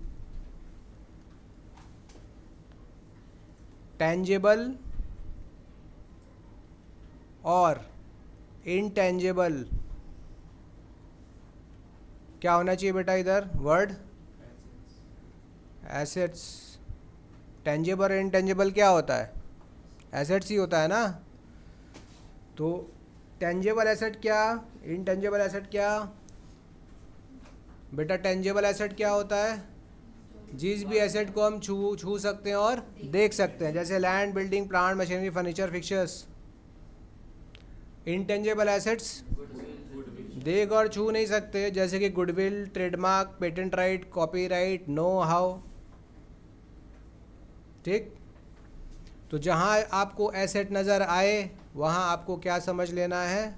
tangible और intangible। क्या होना चाहिए बेटा इधर वर्ड? एसेट्स। टेंजिबल और इनटेंजिबल क्या होता है? एसेट्स ही होता है ना। तो टेंजेबल एसेट क्या, इनटेंजेबल एसेट क्या बेटा? टेंजेबल एसेट क्या होता है? जिस भी एसेट को हम छू सकते हैं और देख सकते हैं, जैसे land, building, plant, machinery, furniture, fixtures. Intangible assets देख और छू नहीं सकते, जैसे कि goodwill, trademark, patent right, copyright, know how. ठीक। तो जहाँ आपको एसेट नज़र आए वहाँ आपको क्या समझ लेना है?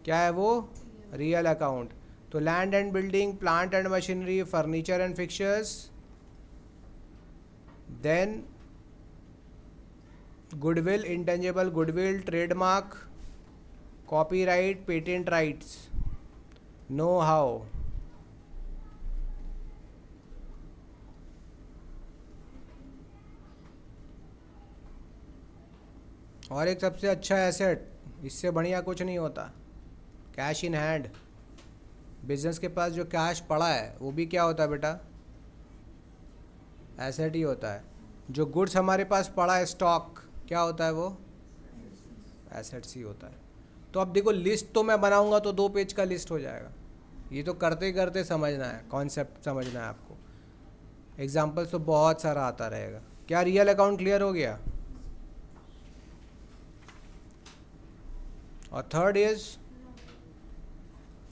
क्या है वो? Real account. तो land and building, plant and machinery, furniture and fixtures, then goodwill, intangible goodwill, trademark, copyright, patent rights, know how. और एक सबसे अच्छा एसेट, इससे बढ़िया कुछ नहीं होता, कैश इन हैंड। बिजनेस के पास जो कैश पड़ा है वो भी क्या होता है बेटा? एसेट ही होता है। जो गुड्स हमारे पास पड़ा है, स्टॉक, क्या होता है वो? एसेट्स ही होता है। तो अब देखो, लिस्ट तो मैं बनाऊंगा तो 2 पेज का लिस्ट हो जाएगा। ये तो करते करते समझना है, कॉन्सेप्ट समझना है आपको। एग्जाम्पल्स तो बहुत सारा आता रहेगा। क्या रियल अकाउंट क्लियर हो गया? और थर्ड इज,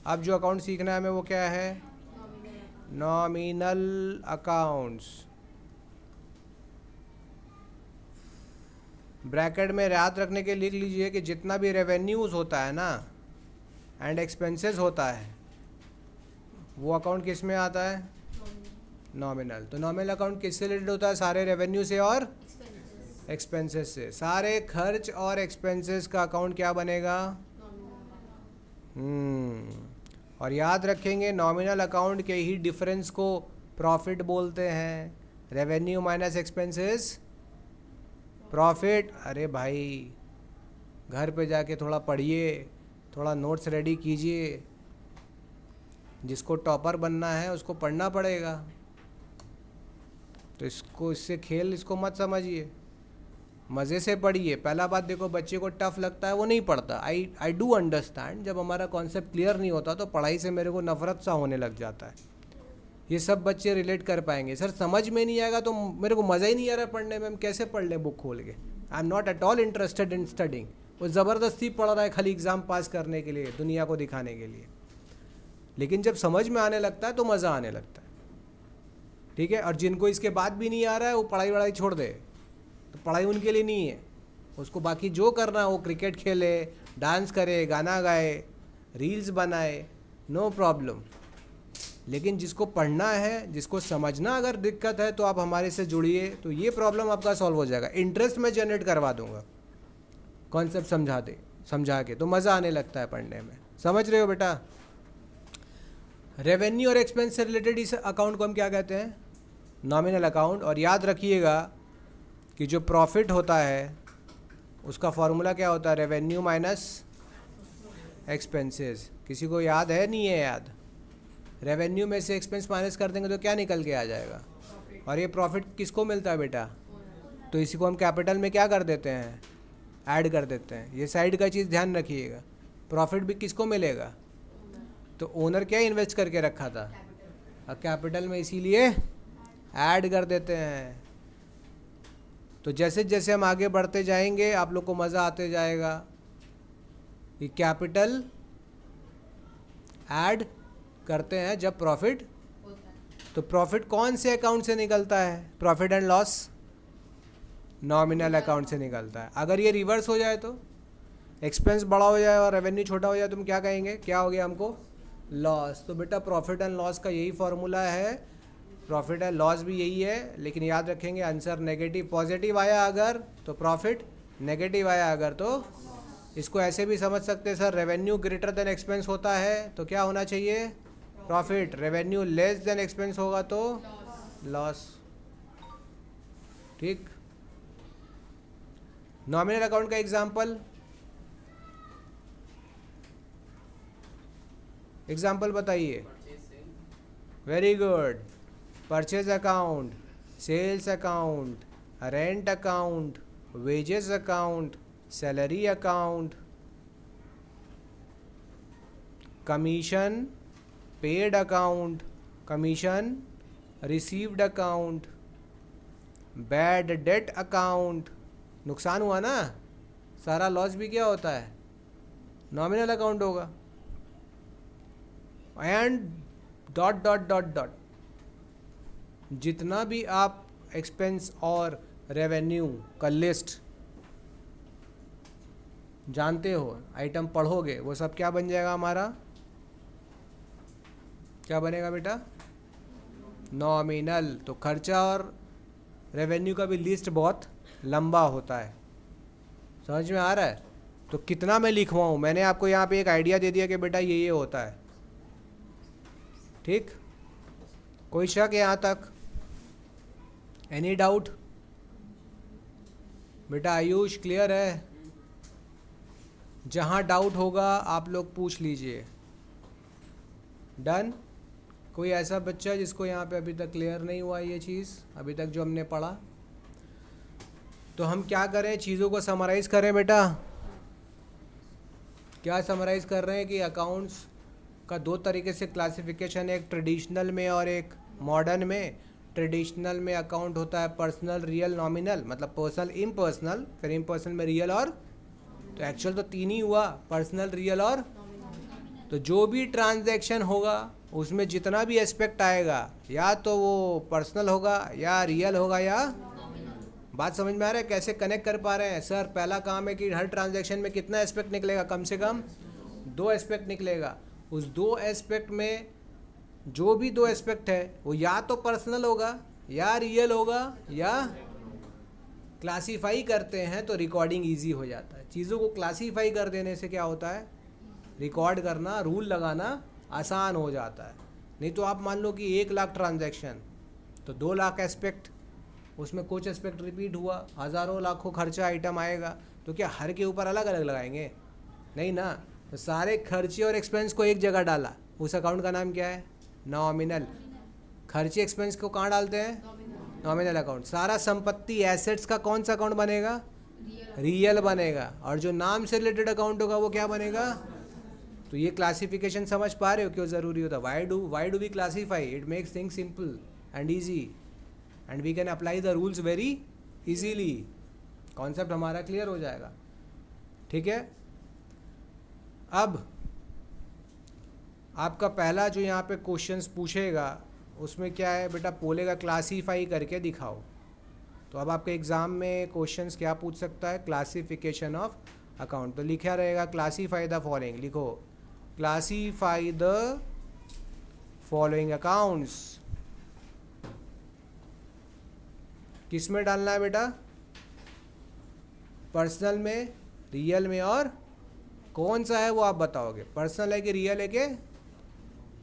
अब जो अकाउंट सीखना है हमें वो क्या है? Nominal accounts. ब्रैकेट में याद रखने के लिख लीजिए कि जितना भी रेवेन्यूज़ होता है ना एंड एक्सपेंसेस होता है, वो अकाउंट किस में आता है? नॉमिनल। तो नॉमिनल अकाउंट किससे रिलेटेड होता है? सारे रेवेन्यू से और एक्सपेंसेस से। सारे खर्च और एक्सपेंसेस का अकाउंट क्या बनेगा? और याद रखेंगे, नॉमिनल अकाउंट के ही डिफरेंस को प्रॉफिट बोलते हैं। Revenue minus expenses profit. अरे भाई, घर पे जाके थोड़ा पढ़िए, थोड़ा नोट्स रेडी कीजिए। जिसको टॉपर बनना है उसको पढ़ना पड़ेगा। तो इससे खेल इसको मत समझिए, मज़े से पढ़िए। पहला बात देखो, बच्चे को टफ लगता है वो नहीं पढ़ता। आई डू अंडरस्टैंड, जब हमारा कॉन्सेप्ट क्लियर नहीं होता तो पढ़ाई से मेरे को नफरत सा होने लग जाता है। ये सब बच्चे रिलेट कर पाएंगे। सर समझ में नहीं आएगा तो मेरे को मज़ा ही नहीं आ रहा पढ़ने में, हम कैसे पढ़ लें बुक खोल के? I am not at all interested in studying. वो ज़बरदस्ती पढ़ रहा है खाली एग्ज़ाम पास करने के लिए, दुनिया को दिखाने के लिए। लेकिन जब समझ में आने लगता है तो मज़ा आने लगता है। ठीक है। और जिनको इसके बाद भी नहीं आ रहा है वो पढ़ाई वढ़ाई छोड़ दे, तो पढ़ाई उनके लिए नहीं है। उसको बाकी जो करना है, वो क्रिकेट खेले, डांस करे, गाना गाए, रील्स बनाए, नो प्रॉब्लम। लेकिन जिसको पढ़ना है, जिसको समझना अगर दिक्कत है तो आप हमारे से जुड़िए, तो ये प्रॉब्लम आपका सॉल्व हो जाएगा। इंटरेस्ट मैं जनरेट करवा दूंगा, कॉन्सेप्ट समझा के, तो मज़ा आने लगता है पढ़ने में। समझ रहे हो बेटा? रेवेन्यू और एक्सपेंस से रिलेटेड इस अकाउंट को हम क्या कहते हैं? Nominal account. और याद रखिएगा कि जो प्रॉफिट होता है उसका फॉर्मूला क्या होता है? Revenue minus expenses. किसी को याद है? नहीं है याद? रेवेन्यू में से एक्सपेंस माइनस कर देंगे तो क्या निकल के आ जाएगा? और ये प्रॉफिट किसको मिलता है बेटा? तो इसी को हम कैपिटल में क्या कर देते हैं? ऐड कर देते हैं। ये साइड का चीज़ ध्यान रखिएगा। प्रॉफिट भी किसको मिलेगा? तो ओनर क्या इन्वेस्ट करके रखा था? और कैपिटल में इसीलिए ऐड कर देते हैं। तो जैसे जैसे हम आगे बढ़ते जाएंगे आप लोग को मज़ा आते जाएगा कि कैपिटल ऐड करते हैं जब प्रॉफिट। तो प्रॉफिट कौन से अकाउंट से निकलता है? Profit and loss nominal account से निकलता है। अगर ये रिवर्स हो जाए तो एक्सपेंस बड़ा हो जाए और रेवेन्यू छोटा हो जाए तो हम क्या कहेंगे? क्या हो गया हमको? लॉस। तो बेटा प्रॉफिट एंड लॉस का यही फॉर्मूला है। प्रॉफिट एंड लॉस भी यही है, लेकिन याद रखेंगे आंसर नेगेटिव। पॉजिटिव आया अगर तो प्रॉफिट, नेगेटिव आया अगर तो। इसको ऐसे भी समझ सकते हैं sir, revenue greater than expense होता है तो क्या होना चाहिए? Profit. Revenue less than expense होगा तो लॉस। ठीक। नॉमिनल अकाउंट का एग्जाम्पल बताइए। Very good. Purchase account, sales account, rent account, wages account, salary account, commission paid account, commission received account, bad debt account, नुकसान हुआ ना, सारा लॉस भी क्या होता है, नॉमिनल अकाउंट होगा, and dot dot dot dot, जितना भी आप एक्सपेंस और रेवेन्यू का लिस्ट जानते हो, आइटम पढ़ोगे, वो सब क्या बन जाएगा हमारा, क्या बनेगा बेटा, नॉमिनल। तो खर्चा और रेवेन्यू का भी लिस्ट बहुत लंबा होता है, समझ में आ रहा है। तो कितना मैं लिखवाऊँ, मैंने आपको यहाँ पे एक आइडिया दे दिया कि बेटा ये होता है, ठीक। कोई शक यहाँ तक, एनी डाउट बेटा? आयुष क्लियर है? जहाँ डाउट होगा आप लोग पूछ लीजिए। डन? कोई ऐसा बच्चा जिसको यहाँ पे अभी तक क्लियर नहीं हुआ ये चीज़, अभी तक जो हमने पढ़ा? तो हम क्या करें, चीज़ों को समराइज़ करें बेटा। क्या समराइज़ कर रहे हैं कि अकाउंट्स का दो तरीके से क्लासिफिकेशन है, एक ट्रेडिशनल में और एक मॉडर्न में। ट्रेडिशनल में अकाउंट होता है पर्सनल, रियल, नॉमिनल, मतलब पर्सनल, इम्पर्सनल, फिर इम्पर्सनल में रियल और, तो एक्चुअल तो तीन ही हुआ, पर्सनल, रियल और, तो जो भी ट्रांजैक्शन होगा उसमें जितना भी एस्पेक्ट आएगा या तो वो पर्सनल होगा या रियल होगा या, बात समझ में आ रहा है? कैसे कनेक्ट कर पा रहे हैं सर? पहला काम है कि हर ट्रांजैक्शन में कितना एस्पेक्ट निकलेगा, कम से कम दो एस्पेक्ट निकलेगा। उस दो एस्पेक्ट में जो भी दो एस्पेक्ट है वो या तो पर्सनल होगा या रियल होगा या, क्लासीफाई करते हैं तो रिकॉर्डिंग इजी हो जाता है। चीज़ों को क्लासीफाई कर देने से क्या होता है, रिकॉर्ड करना, रूल लगाना आसान हो जाता है। नहीं तो आप मान लो कि 1,00,000 ट्रांजैक्शन तो 2,00,000 एस्पेक्ट, उसमें कुछ एस्पेक्ट रिपीट हुआ, हज़ारों लाखों खर्चा आइटम आएगा, तो क्या हर के ऊपर अलग अलग लगाएंगे? नहीं ना। तो सारे खर्चे और एक्सपेंस को एक जगह डाला, उस अकाउंट का नाम क्या है, नॉमिनल। खर्चे एक्सपेंस को कहाँ डालते हैं, नॉमिनल अकाउंट। सारा संपत्ति एसेट्स का कौन सा अकाउंट बनेगा, रियल बनेगा। और जो नाम से रिलेटेड अकाउंट होगा वो क्या बनेगा। तो ये क्लासिफिकेशन समझ पा रहे हो क्यों ज़रूरी होता है? Why do we classify? It makes things simple and easy and we can apply the rules very easily. Concept हमारा क्लियर हो जाएगा, ठीक है। अब आपका पहला जो यहाँ पे क्वेश्चंस पूछेगा उसमें क्या है बेटा, बोलेगा क्लासीफाई करके दिखाओ। तो अब आपके एग्ज़ाम में क्वेश्चंस क्या पूछ सकता है, क्लासिफिकेशन ऑफ अकाउंट। तो लिखा रहेगा क्लासीफाई द फॉलोइंग, लिखो क्लासीफाई द फॉलोइंग अकाउंट्स। किस में डालना है बेटा, पर्सनल में, रियल में, और कौन सा है वो आप बताओगे, पर्सनल है कि रियल है कि।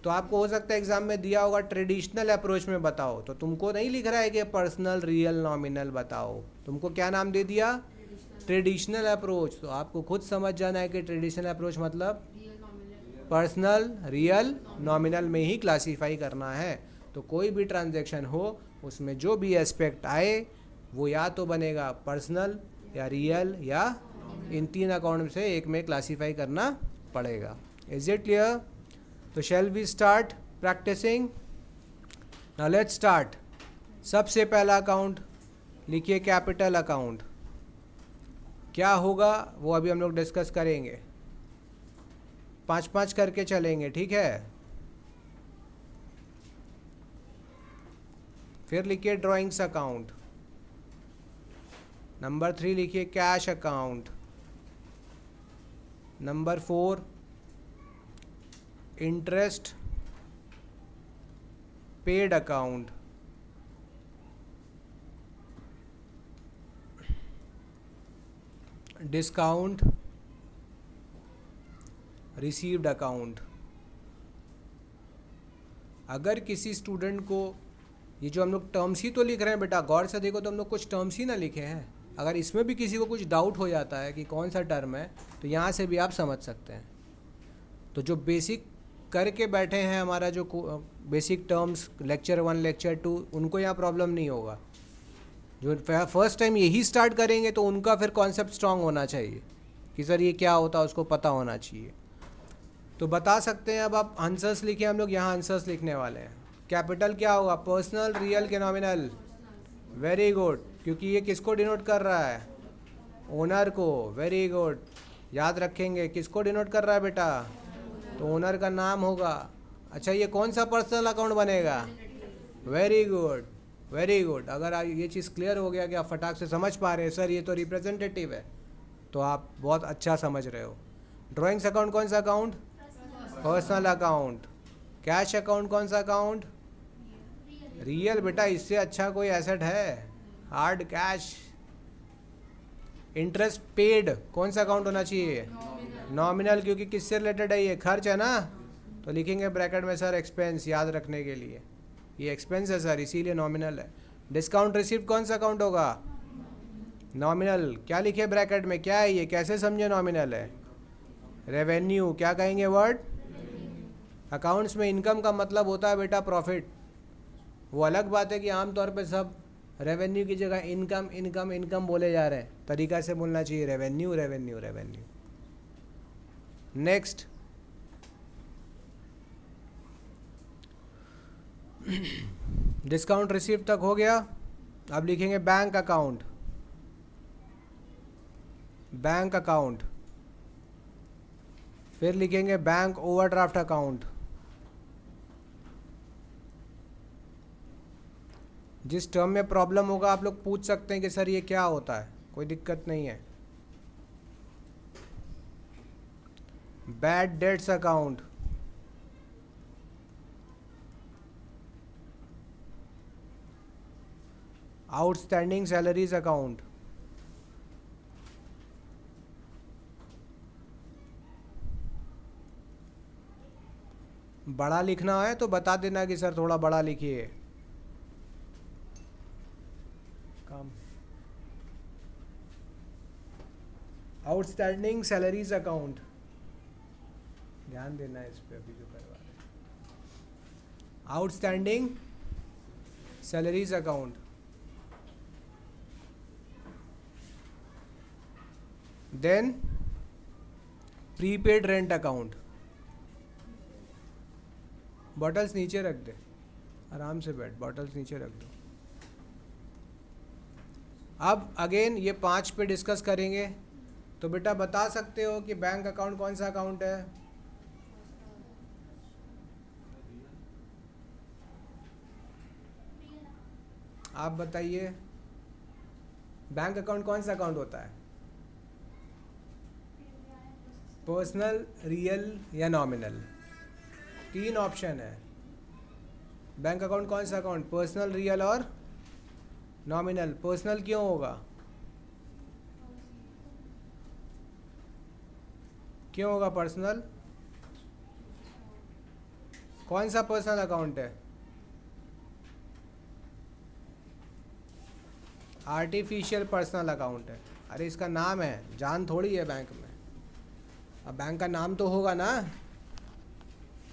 तो आपको हो सकता है एग्जाम में दिया होगा ट्रेडिशनल अप्रोच में बताओ, तो तुमको नहीं लिख रहा है कि पर्सनल, रियल, नॉमिनल बताओ, तुमको क्या नाम दे दिया, ट्रेडिशनल अप्रोच। तो आपको खुद समझ जाना है कि ट्रेडिशनल अप्रोच मतलब पर्सनल, रियल, नॉमिनल में ही क्लासीफाई करना है। तो कोई भी ट्रांजैक्शन हो उसमें जो भी एस्पेक्ट आए वो या तो बनेगा पर्सनल या रियल या इन तीन अकाउंट से एक में क्लासीफाई करना पड़ेगा। Is it clear? तो shall we start practising? Now let's start. सबसे पहला अकाउंट लिखिए कैपिटल अकाउंट। क्या होगा वो अभी हम लोग डिस्कस करेंगे, 5-5 करके चलेंगे, ठीक है। फिर लिखिए ड्राइंग्स अकाउंट। नंबर 3 लिखिए cash account. Number 4 interest paid account. Discount received account. अगर किसी स्टूडेंट को ये जो हम लोग टर्म्स ही तो लिख रहे हैं बेटा, गौर से देखो तो हम लोग कुछ टर्म्स ही ना लिखे हैं। अगर इसमें भी किसी को कुछ डाउट हो जाता है कि कौन सा टर्म है तो यहाँ से भी आप समझ सकते हैं। तो जो बेसिक करके बैठे हैं हमारा जो बेसिक टर्म्स लेक्चर 1 लेक्चर 2, उनको यहाँ प्रॉब्लम नहीं होगा। जो फर्स्ट टाइम यही स्टार्ट करेंगे तो उनका फिर कॉन्सेप्ट स्ट्रांग होना चाहिए कि सर ये क्या होता है, उसको पता होना चाहिए। तो बता सकते हैं। अब आप आंसर्स लिखे, हम लोग यहाँ आंसर्स लिखने वाले हैं। कैपिटल क्या होगा, पर्सनल, रियल के नॉमिनल? वेरी गुड, क्योंकि ये किसको डिनोट कर रहा है, ओनर को। वेरी गुड, याद रखेंगे किसको डिनोट कर रहा है बेटा, तो ओनर का नाम होगा। अच्छा, ये कौन सा पर्सनल अकाउंट बनेगा? Very good, very good. अगर ये चीज़ क्लियर हो गया कि आप फटाक से समझ पा रहे हैं सर ये तो रिप्रेजेंटेटिव है, तो आप बहुत अच्छा समझ रहे हो। ड्राइंग्स अकाउंट कौन सा account, personal account. Cash account कौन सा अकाउंट, रियल बेटा, इससे अच्छा कोई एसेट है, हार्ड कैश। इंटरेस्ट पेड कौन सा अकाउंट होना चाहिए, नॉमिनल, क्योंकि किससे रिलेटेड है, ये खर्च है ना, तो लिखेंगे ब्रैकेट में सर एक्सपेंस, याद रखने के लिए ये एक्सपेंस है सर, इसीलिए नॉमिनल है। डिस्काउंट रिसीव्ड कौन सा अकाउंट होगा, नॉमिनल। क्या लिखे ब्रैकेट में, क्या है ये, कैसे समझे नॉमिनल है, रेवेन्यू। क्या कहेंगे वर्ड, अकाउंट्स में इनकम का मतलब होता है बेटा प्रॉफिट। वो अलग बात है कि आमतौर पे सब रेवेन्यू की जगह इनकम इनकम इनकम बोले जा रहे हैं, तरीका से बोलना चाहिए revenue revenue revenue. Next, discount receive तक हो गया। अब लिखेंगे बैंक अकाउंट, बैंक अकाउंट। फिर लिखेंगे बैंक ओवरड्राफ्ट अकाउंट। जिस टर्म में प्रॉब्लम होगा आप लोग पूछ सकते हैं कि सर ये क्या होता है, कोई दिक्कत नहीं है। Bad debts account, outstanding salaries account. बड़ा लिखना है तो बता देना कि सर थोड़ा बड़ा लिखिए। काम, आउटस्टैंडिंग सैलरीज अकाउंट, ध्यान देना है इस पे अभी जो करवा रहे हैं। Outstanding salaries account. Then prepaid rent account. Bottles नीचे रख दे, आराम से बैठ, बॉटल्स नीचे रख दो। अब अगेन ये 5 पे डिस्कस करेंगे। तो बेटा बता सकते हो कि बैंक अकाउंट कौन सा अकाउंट है, आप बताइए। बैंक अकाउंट कौन सा अकाउंट होता है, पर्सनल, रियल या नॉमिनल? 3 ऑप्शन है। बैंक अकाउंट कौन सा अकाउंट, पर्सनल, रियल और नॉमिनल। पर्सनल क्यों होगा, क्यों होगा पर्सनल? कौन सा पर्सनल अकाउंट है, आर्टिफिशियल पर्सनल अकाउंट है। अरे इसका नाम है, जान थोड़ी है बैंक में। अब बैंक का नाम तो होगा ना,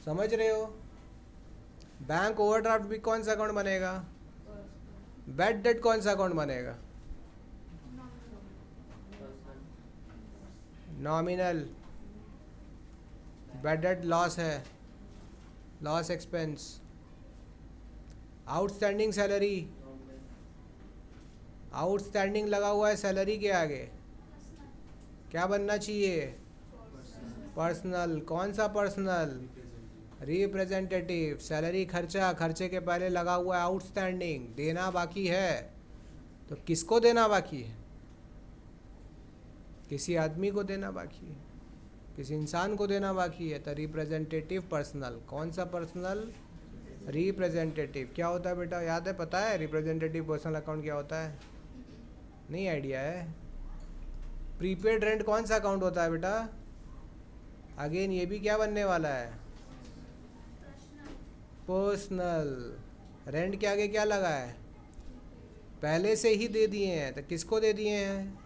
समझ रहे हो। बैंक ओवरड्राफ्ट भी कौन सा अकाउंट बनेगा, बैड डेट कौन सा अकाउंट बनेगा, नॉमिनल। बैड डेट लॉस है, loss expense. Outstanding salary, outstanding लगा हुआ है सैलरी के आगे, क्या बनना चाहिए, पर्सनल। कौन सा पर्सनल, रिप्रेजेंटेटिव। सैलरी खर्चा, खर्चे के पहले लगा हुआ है आउटस्टैंडिंग, देना बाकी है। तो किसको देना बाकी है, किसी आदमी को देना बाकी है, किसी इंसान को देना बाकी है, तो रिप्रेजेंटेटिव पर्सनल। कौन सा पर्सनल, रिप्रेजेंटेटिव। क्या होता है बेटा, याद है, पता है रिप्रेजेंटेटिव पर्सनल अकाउंट क्या होता है, नहीं आइडिया है। प्रीपेड रेंट कौन सा अकाउंट होता है बेटा, अगेन ये भी क्या बनने वाला है, पर्सनल। रेंट के आगे क्या लगा है, पहले से ही दे दिए हैं, तो किसको दे दिए हैं,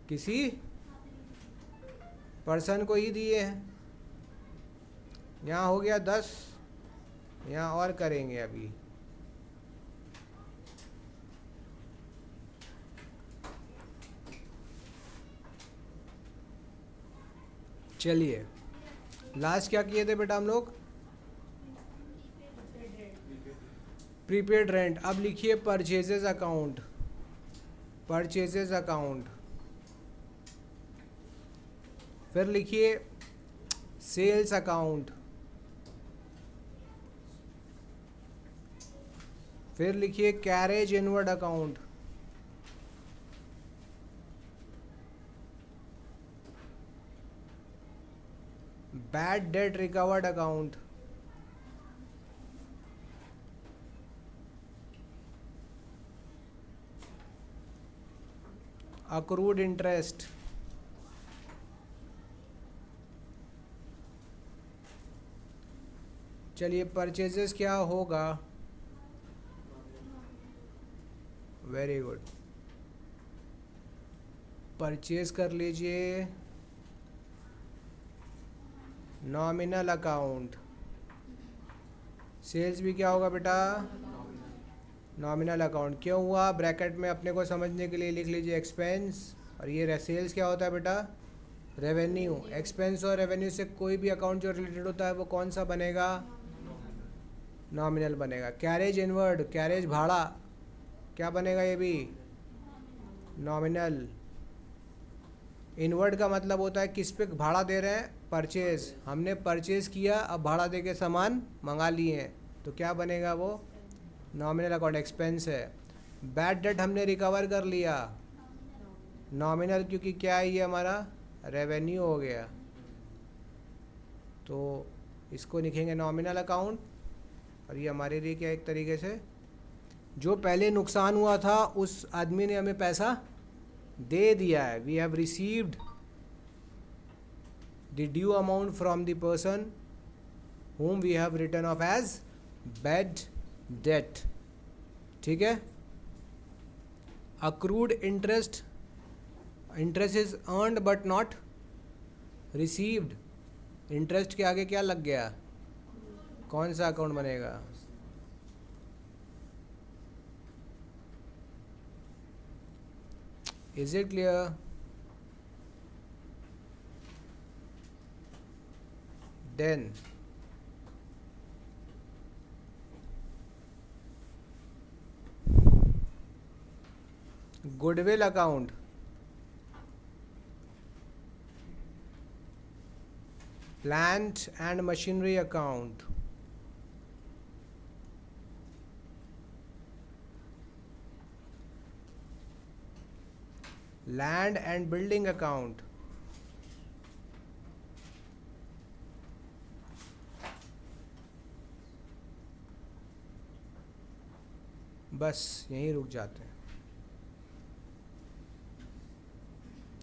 किसी पर्सन को ही दिए हैं। यहाँ हो गया 10, यहाँ और करेंगे अभी। चलिए लास्ट क्या किए थे बेटा हम लोग? Prepaid rent. अब लिखिए परचेजेस अकाउंट, परचेजेस अकाउंट। फिर लिखिए सेल्स अकाउंट, फिर लिखिए carriage inward account, bad debt recovered account, accrued interest, चलिए परचेजेस क्या होगा? वेरी गुड, परचेज कर लीजिए नॉमिनल अकाउंट। सेल्स भी क्या होगा बेटा? Nominal account. क्यों हुआ? ब्रैकेट में अपने को समझने के लिए लिख लीजिए एक्सपेंस, और ये सेल्स क्या होता है बेटा? रेवेन्यू। एक्सपेंस और रेवेन्यू से कोई भी अकाउंट जो रिलेटेड होता है वो कौन सा बनेगा? नॉमिनल बनेगा। कैरेज इनवर्ड, कैरेज भाड़ा, क्या बनेगा? ये भी नॉमिनल। इनवर्ड का मतलब होता है किस पे भाड़ा दे रहे हैं? परचेज। हमने परचेज किया, अब भाड़ा दे के सामान मंगा लिए हैं, तो क्या बनेगा वो? Nominal account. एक्सपेंस है। बैड डेट हमने रिकवर कर लिया, नॉमिनल, क्योंकि क्या है ये हमारा रेवेन्यू हो गया, तो इसको लिखेंगे नॉमिनल अकाउंट। और ये हमारे लिए क्या, एक तरीके से जो पहले नुकसान हुआ था उस आदमी ने हमें पैसा दे दिया है। We have received the due amount from the person whom we have written off as bad debt। ठीक है। accrued interest, interest is earned but not received। interest के आगे क्या लग गया? कौन सा अकाउंट बनेगा? Is it clear? Then goodwill account, plant and machinery account, land and building account, बस यहीं रुक जाते हैं।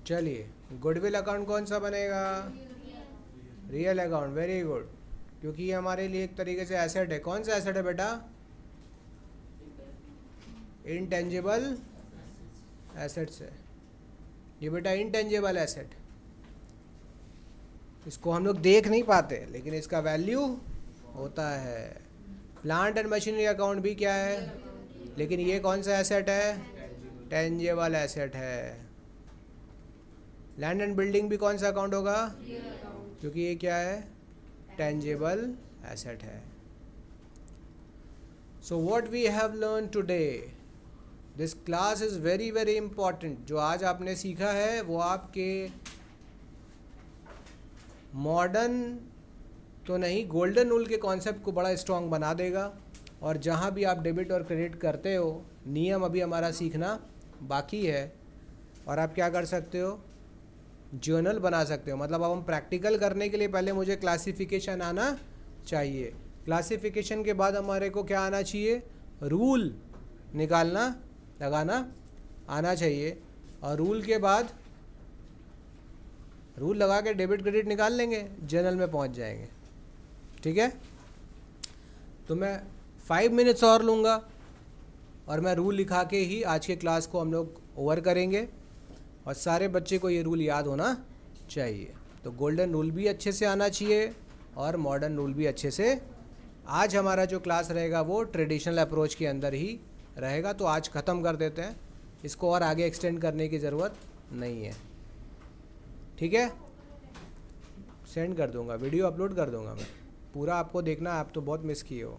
चलिए गुडविल अकाउंट कौन सा बनेगा? Real account. वेरी गुड, क्योंकि ये हमारे लिए एक तरीके से एसेट है। कौन सा एसेट है बेटा? इनटेंजिबल एसेट्स है ये बेटा, इनटेंजिबल एसेट। इसको हम लोग देख नहीं पाते लेकिन इसका वैल्यू होता है। प्लांट एंड मशीनरी अकाउंट भी क्या है? लेकिन ये कौन सा एसेट है? टेंजिबल एसेट है। लैंड एंड बिल्डिंग भी कौन सा अकाउंट होगा? क्योंकि ये क्या है? टेंजिबल एसेट है। So what we have learn today, this class is very very important. जो आज आपने सीखा है वो आपके मॉडर्न तो नहीं, गोल्डन रूल के कॉन्सेप्ट को बड़ा स्ट्रॉन्ग बना देगा। और जहाँ भी आप डेबिट और क्रेडिट करते हो, नियम अभी हमारा सीखना बाकी है। और आप क्या कर सकते हो? जर्नल बना सकते हो। मतलब अब हम प्रैक्टिकल करने के लिए पहले मुझे क्लासिफिकेशन आना चाहिए। क्लासिफिकेशन के बाद हमारे को क्या आना चाहिए? रूल निकालना, लगाना आना चाहिए। और रूल के बाद रूल लगा के डेबिट क्रेडिट निकाल लेंगे, जर्नल में पहुंच जाएंगे। ठीक है। तो मैं 5 मिनट्स और लूँगा और मैं रूल लिखा के ही आज के क्लास को हम लोग ओवर करेंगे। और सारे बच्चे को ये रूल याद होना चाहिए। तो गोल्डन रूल भी अच्छे से आना चाहिए और मॉडर्न रूल भी अच्छे से। आज हमारा जो क्लास रहेगा वो ट्रेडिशनल अप्रोच के अंदर ही रहेगा। तो आज ख़त्म कर देते हैं, इसको और आगे एक्सटेंड करने की ज़रूरत नहीं है। ठीक है। सेंड कर दूंगा, वीडियो अपलोड कर दूंगा मैं, पूरा आपको देखना है, आप तो बहुत मिस किए हो।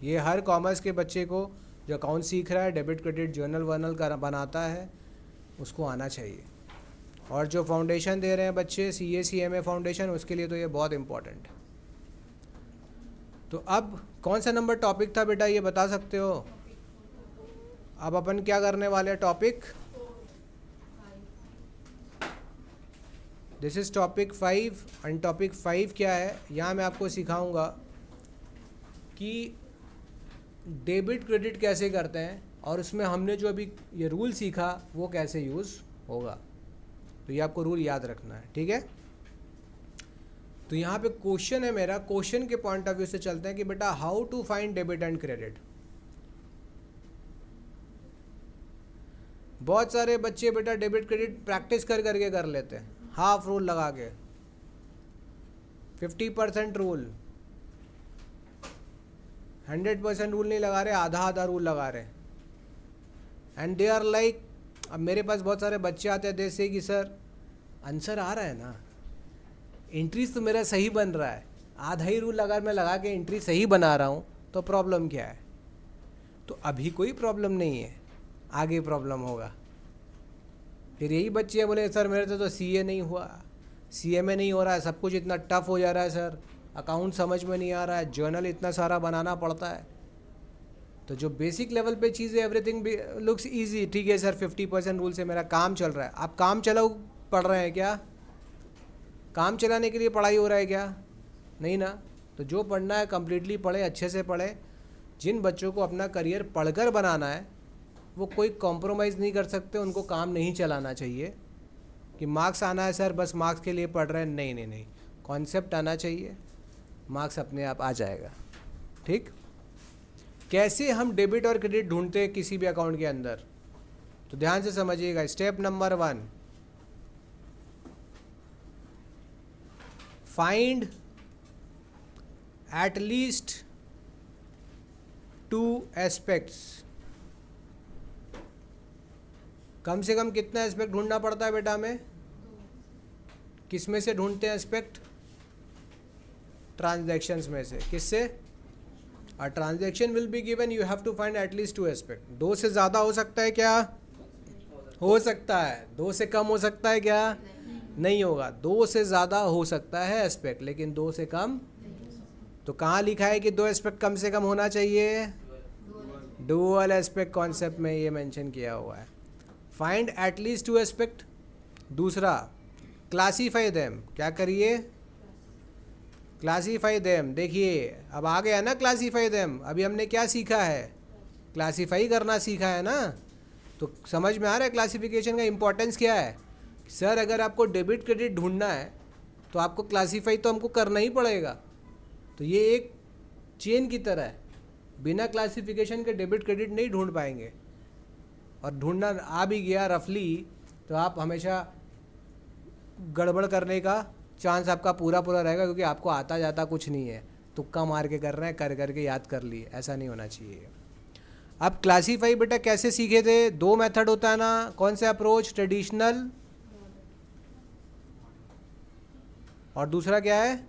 ये हर कॉमर्स के बच्चे को जो अकाउंट सीख रहा है, डेबिट क्रेडिट जर्नल वर्नल का बनाता है, उसको आना चाहिए। और जो फाउंडेशन दे रहे हैं बच्चे CA फाउंडेशन, उसके लिए तो ये बहुत इम्पोर्टेंट है। तो अब कौन सा नंबर टॉपिक था बेटा, ये बता सकते हो? अब अपन क्या करने वाले हैं? Topic, this is topic 5। And topic 5 क्या है? यहाँ मैं आपको सिखाऊंगा कि डेबिट क्रेडिट कैसे करते हैं, और उसमें हमने जो अभी ये रूल सीखा वो कैसे यूज़ होगा। तो ये आपको रूल याद रखना है, ठीक है? तो यहाँ पे क्वेश्चन है मेरा, क्वेश्चन के पॉइंट ऑफ व्यू से चलते हैं कि बेटा how to find debit and credit. बहुत सारे बच्चे बेटा डेबिट क्रेडिट प्रैक्टिस कर करके कर लेते हैं, हाफ रूल लगा के, 50% रूल, 100% रूल नहीं लगा रहे, आधा आधा रूल लगा रहे। एंड दे आर लाइक, अब मेरे पास बहुत सारे बच्चे आते हैं देश से कि सर आंसर आ रहा है ना, एंट्रीज तो मेरा सही बन रहा है, आधा ही रूल लगा मैं लगा के एंट्री सही बना रहा हूँ, तो प्रॉब्लम क्या है? तो अभी कोई प्रॉब्लम नहीं है, आगे प्रॉब्लम होगा। फिर यही बच्चे बोले सर मेरे तो CA नहीं हुआ, CA में नहीं हो रहा है, सब कुछ इतना टफ हो जा रहा है सर, अकाउंट समझ में नहीं आ रहा है, जर्नल इतना सारा बनाना पड़ता है। तो जो बेसिक लेवल पे चीज़ें, एवरीथिंग लुक्स इजी, ठीक है सर 50% रूल से मेरा काम चल रहा है। आप काम चलाओ पढ़ रहे हैं क्या? काम चलाने के लिए पढ़ाई हो रहा है क्या? नहीं ना। तो जो पढ़ना है कम्प्लीटली पढ़े, अच्छे से पढ़े। जिन बच्चों को अपना करियर पढ़कर बनाना है वो कोई कॉम्प्रोमाइज़ नहीं कर सकते, उनको काम नहीं चलाना चाहिए कि मार्क्स आना है सर बस मार्क्स के लिए पढ़ रहे हैं। नहीं नहीं नहीं, कॉन्सेप्ट आना चाहिए, मार्क्स अपने आप आ जाएगा। ठीक, कैसे हम डेबिट और क्रेडिट ढूंढते हैं किसी भी अकाउंट के अंदर, तो ध्यान से समझिएगा। Step number 1, find at least 2 aspects. कम से कम कितना एस्पेक्ट ढूंढना पड़ता है बेटा हमें? किस में से ढूंढते हैं एस्पेक्ट? ट्रांजैक्शंस में से। किससे? A transaction will be given, you have to find at least 2 aspect. 2 से ज़्यादा हो सकता है क्या? हो सकता है। 2 से कम हो सकता है क्या? नहीं होगा। 2 से ज़्यादा हो सकता है एस्पेक्ट, लेकिन 2 से कम। तो कहाँ लिखा है कि 2 एस्पेक्ट कम से कम होना चाहिए? डुअल एस्पेक्ट कॉन्सेप्ट में ये मेंशन किया हुआ है। Find at least 2 aspect. दूसरा, क्लासीफाई देम। क्या करिए? Classify them. देखिए अब आ गया ना क्लासीफाई देम। अभी हमने क्या सीखा है? क्लासीफाई करना सीखा है ना। तो समझ में आ रहा है क्लासिफिकेशन का इंपॉर्टेंस क्या है? सर अगर आपको डेबिट क्रेडिट ढूंढना है तो आपको क्लासीफाई तो हमको करना ही पड़ेगा। तो ये एक चेन की तरह है, बिना क्लासिफिकेशन के डेबिट क्रेडिट नहीं ढूंढ पाएंगे। और ढूंढना आ भी गया रफली तो आप हमेशा गड़बड़ करने का चांस आपका पूरा रहेगा, क्योंकि आपको आता जाता कुछ नहीं है, तुक्का मार के कर रहे हैं, कर करके याद कर लिए। ऐसा नहीं होना चाहिए। अब क्लासीफाई बेटा कैसे सीखे थे? 2 मेथड होता है ना। कौन सा अप्रोच? ट्रेडिशनल, और दूसरा क्या है?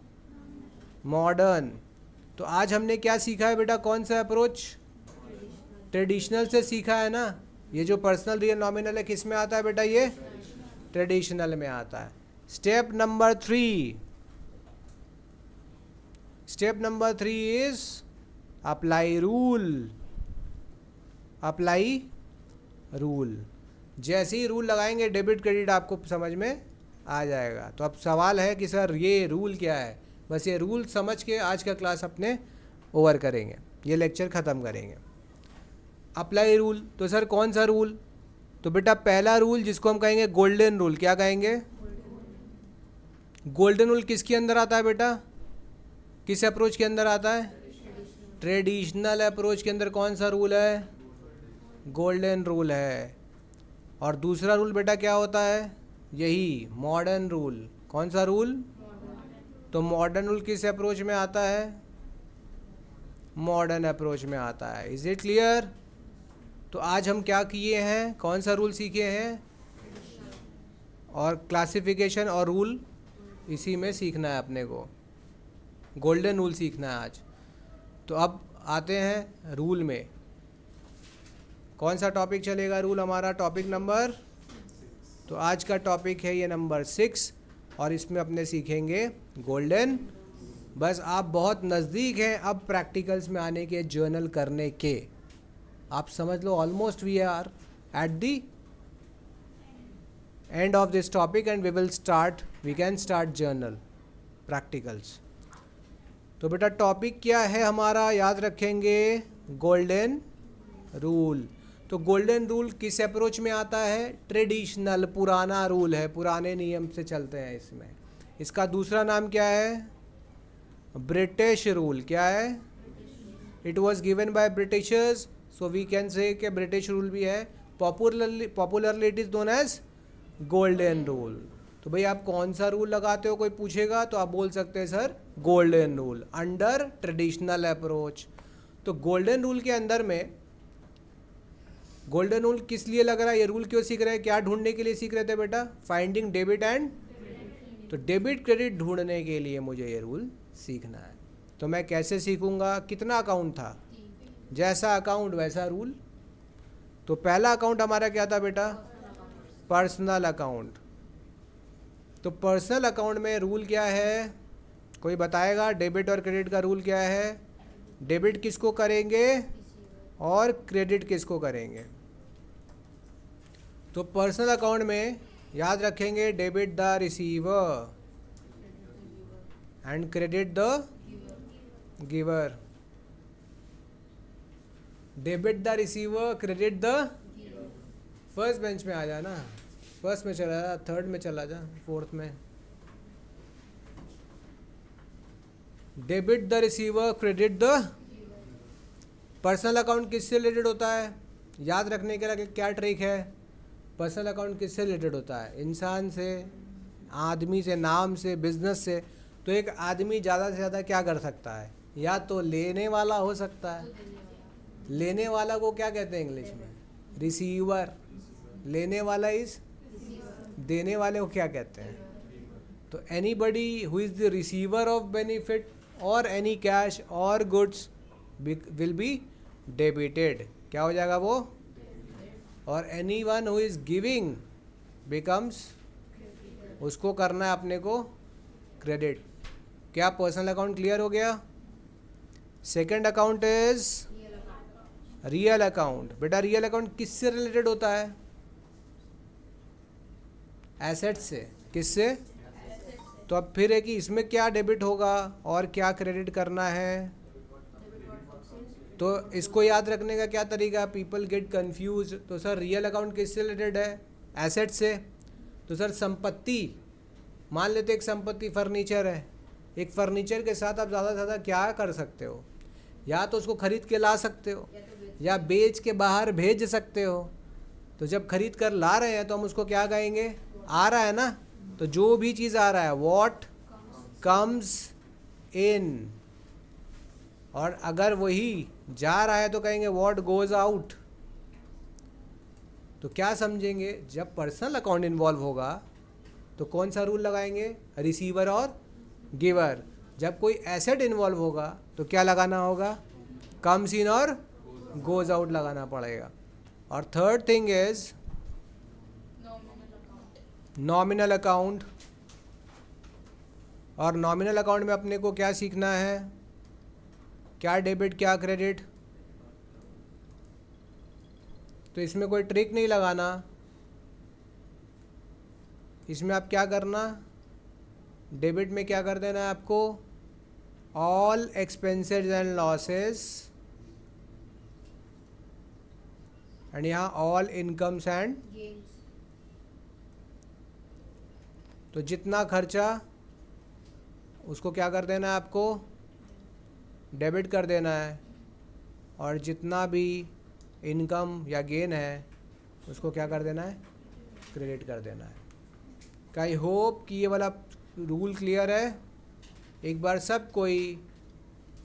मॉडर्न। तो आज हमने क्या सीखा है बेटा? कौन सा अप्रोच? ट्रेडिशनल से सीखा है ना। ये जो पर्सनल रियल नॉमिनल है किस में आता है बेटा? ये ट्रेडिशनल में आता है। Step number 3, step number 3 is apply rule. Apply rule. जैसे ही रूल लगाएंगे डेबिट क्रेडिट आपको समझ में आ जाएगा। तो अब सवाल है कि सर ये रूल क्या है? बस ये रूल समझ के आज का क्लास अपने ओवर करेंगे, ये लेक्चर ख़त्म करेंगे। अप्लाई रूल, तो सर कौन सा रूल? तो बेटा पहला रूल जिसको हम कहेंगे गोल्डन रूल। क्या कहेंगे? गोल्डन रूल किसके अंदर आता है बेटा? किस अप्रोच के अंदर आता है? ट्रेडिशनल अप्रोच के अंदर कौन सा रूल है? गोल्डन रूल है। और दूसरा रूल बेटा क्या होता है? यही मॉडर्न रूल। कौन सा रूल? तो मॉडर्न रूल किस अप्रोच में आता है? मॉडर्न अप्रोच में आता है। Is it clear? तो आज हम क्या किए हैं? कौन सा रूल सीखे हैं? और क्लासिफिकेशन और रूल इसी में सीखना है अपने को, गोल्डन रूल सीखना है आज। तो अब आते हैं रूल में। कौन सा टॉपिक चलेगा रूल हमारा? टॉपिक नंबर, तो आज का टॉपिक है ये नंबर 6 और इसमें अपने सीखेंगे गोल्डन। बस आप बहुत नज़दीक हैं अब प्रैक्टिकल्स में आने के, जर्नल करने के। आप समझ लो almost we are at the end of this topic and we can start journal practicals. तो बेटा टॉपिक क्या है हमारा, याद रखेंगे, गोल्डन रूल। तो गोल्डन रूल किस अप्रोच में आता है? ट्रेडिशनल, पुराना रूल है, पुराने नियम से चलते हैं इसमें। इसका दूसरा नाम क्या है? British rule. क्या है? It was given by Britishers, so we can say कि ब्रिटिश रूल भी है। Popularly it is known as golden rule. तो भाई आप कौन सा रूल लगाते हो, कोई पूछेगा तो आप बोल सकते हैं sir golden rule under traditional approach. तो गोल्डन रूल के अंदर में, गोल्डन रूल किस लिए लग रहा है, ये रूल क्यों सीख रहे हैं, क्या ढूंढने के लिए सीख रहे थे बेटा? फाइंडिंग डेबिट एंड, तो डेबिट क्रेडिट ढूंढने के लिए मुझे ये रूल सीखना है। तो मैं कैसे सीखूंगा? कितना अकाउंट था, जैसा अकाउंट वैसा रूल। तो पहला अकाउंट हमारा क्या था बेटा? Personal account. तो पर्सनल अकाउंट में रूल क्या है, कोई बताएगा? डेबिट और क्रेडिट का रूल क्या है? डेबिट किसको करेंगे और क्रेडिट किसको करेंगे? तो पर्सनल अकाउंट में याद रखेंगे debit the receiver and credit the giver. Debit the receiver, credit the, first bench में आ जाना, फर्स्ट में चला जा, थर्ड में चला जा, फोर्थ में। Debit the receiver, credit the, personal account किससे रिलेटेड होता है? याद रखने के लिए क्या ट्रिक है? पर्सनल अकाउंट किससे रिलेटेड होता है? इंसान से, आदमी से, नाम से, बिजनेस से। तो एक आदमी ज़्यादा से ज़्यादा क्या कर सकता है? या तो लेने वाला हो सकता है, लेने वाला को क्या कहते हैं इंग्लिश में? रिसीवर। लेने वाला इज, देने वाले को क्या कहते हैं? तो anybody who is the receiver of benefit और एनी कैश और गुड्स विल बी डेबिटेड। क्या हो जाएगा वो? और any one who is giving becomes, उसको करना है अपने को क्रेडिट। क्या पर्सनल अकाउंट क्लियर हो गया? Second account is real account. बेटा रियल अकाउंट किससे रिलेटेड होता है? एसेट से। किससे? तो अब फिर है कि इसमें क्या डेबिट होगा और क्या क्रेडिट करना है। तो इसको याद रखने का क्या तरीका? People get confuse. तो सर रियल अकाउंट किससे रिलेटेड है? एसेट से। तो सर संपत्ति, मान लेते एक संपत्ति फर्नीचर है, एक फर्नीचर के साथ आप ज़्यादा से ज़्यादा क्या कर सकते हो? या तो उसको खरीद के ला सकते हो या बेच के बाहर भेज सकते हो। तो जब खरीद कर ला रहे हैं तो हम उसको क्या कहेंगे? आ रहा है ना। तो जो भी चीज़ आ रहा है, व्हाट कम्स इन, और अगर वही जा रहा है तो कहेंगे व्हाट गोज आउट। तो क्या समझेंगे? जब पर्सनल अकाउंट इन्वॉल्व होगा तो कौन सा रूल लगाएंगे? रिसीवर और गिवर। जब कोई एसेट इन्वॉल्व होगा तो क्या लगाना होगा? कम्स इन और गोज आउट लगाना पड़ेगा। और third thing is nominal account. और नॉमिनल अकाउंट में अपने को क्या सीखना है? क्या डेबिट क्या क्रेडिट। तो इसमें कोई ट्रिक नहीं लगाना। इसमें आप क्या करना? डेबिट में क्या कर देना है आपको? All expenses and losses, and यहाँ ऑल इनकम्स एंड, तो जितना खर्चा उसको क्या कर देना है आपको? डेबिट कर देना है। और जितना भी इनकम या गेन है उसको क्या कर देना है? क्रेडिट कर देना है। आई होप कि ये वाला रूल क्लियर है। एक बार सब कोई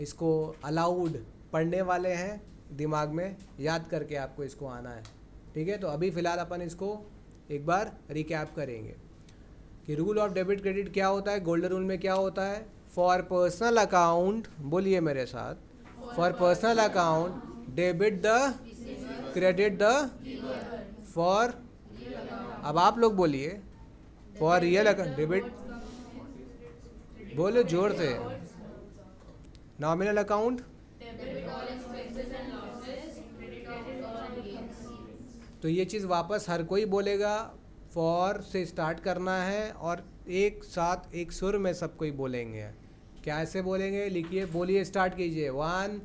इसको अलाउड पढ़ने वाले हैं, दिमाग में याद करके आपको इसको आना है। ठीक है, तो अभी फ़िलहाल अपन इसको एक बार रिकैप करेंगे। कि रूल ऑफ डेबिट क्रेडिट क्या होता है, गोल्डन रूल में क्या होता है। फॉर पर्सनल अकाउंट, बोलिए मेरे साथ, for personal account debit the credit the for, अब आप लोग बोलिए, फॉर रियल अकाउंट डेबिट, बोलो जोर से, नॉमिनल अकाउंट, तो ये चीज़ वापस हर कोई बोलेगा, फॉर से स्टार्ट करना है और एक साथ एक सुर में सब कोई बोलेंगे। क्या ऐसे बोलेंगे, लिखिए, बोलिए, स्टार्ट कीजिए, 1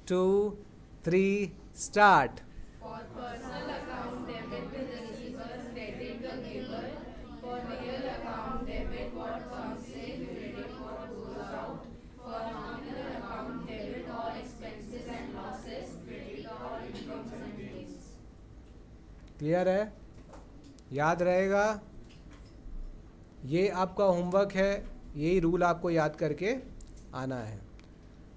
2 3 start. For personal account, debit the receiver, credit the giver. For real account, debit what comes in, credit what goes out. For nominal account, debit all expenses and losses, credit all incomes and gains. Clear है, याद रहेगा, ये आपका homework है, यही rule आपको याद करके आना है।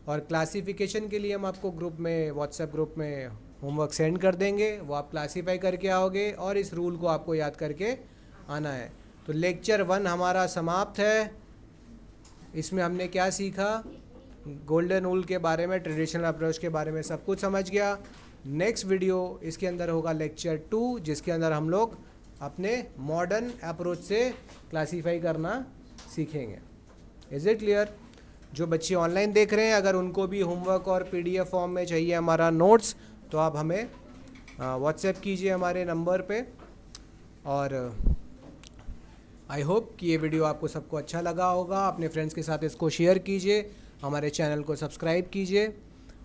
और क्लासिफिकेशन के लिए हम आपको ग्रुप में, व्हाट्सएप ग्रुप में होमवर्क सेंड कर देंगे, वो आप क्लासीफाई करके आओगे और इस रूल को आपको याद करके आना है। तो लेक्चर 1 हमारा समाप्त है। इसमें हमने क्या सीखा, गोल्डन रूल के बारे में, ट्रेडिशनल अप्रोच के बारे में सब कुछ समझ गया। नेक्स्ट वीडियो इसके अंदर होगा लेक्चर 2, जिसके अंदर हम लोग अपने मॉडर्न अप्रोच से क्लासीफाई करना सीखेंगे। Is it clear? जो बच्चे ऑनलाइन देख रहे हैं, अगर उनको भी होमवर्क और पीडीएफ फॉर्म में चाहिए हमारा नोट्स, तो आप हमें व्हाट्सएप कीजिए हमारे नंबर पे। और आई होप कि ये वीडियो आपको सबको अच्छा लगा होगा। अपने फ्रेंड्स के साथ इसको शेयर कीजिए, हमारे चैनल को सब्सक्राइब कीजिए।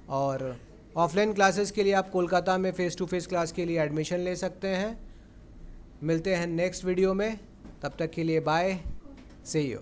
और ऑफलाइन क्लासेस के लिए आप कोलकाता में फ़ेस टू फेस क्लास के लिए एडमिशन ले सकते हैं। मिलते हैं नेक्स्ट वीडियो में, तब तक के लिए बाय, सी यू।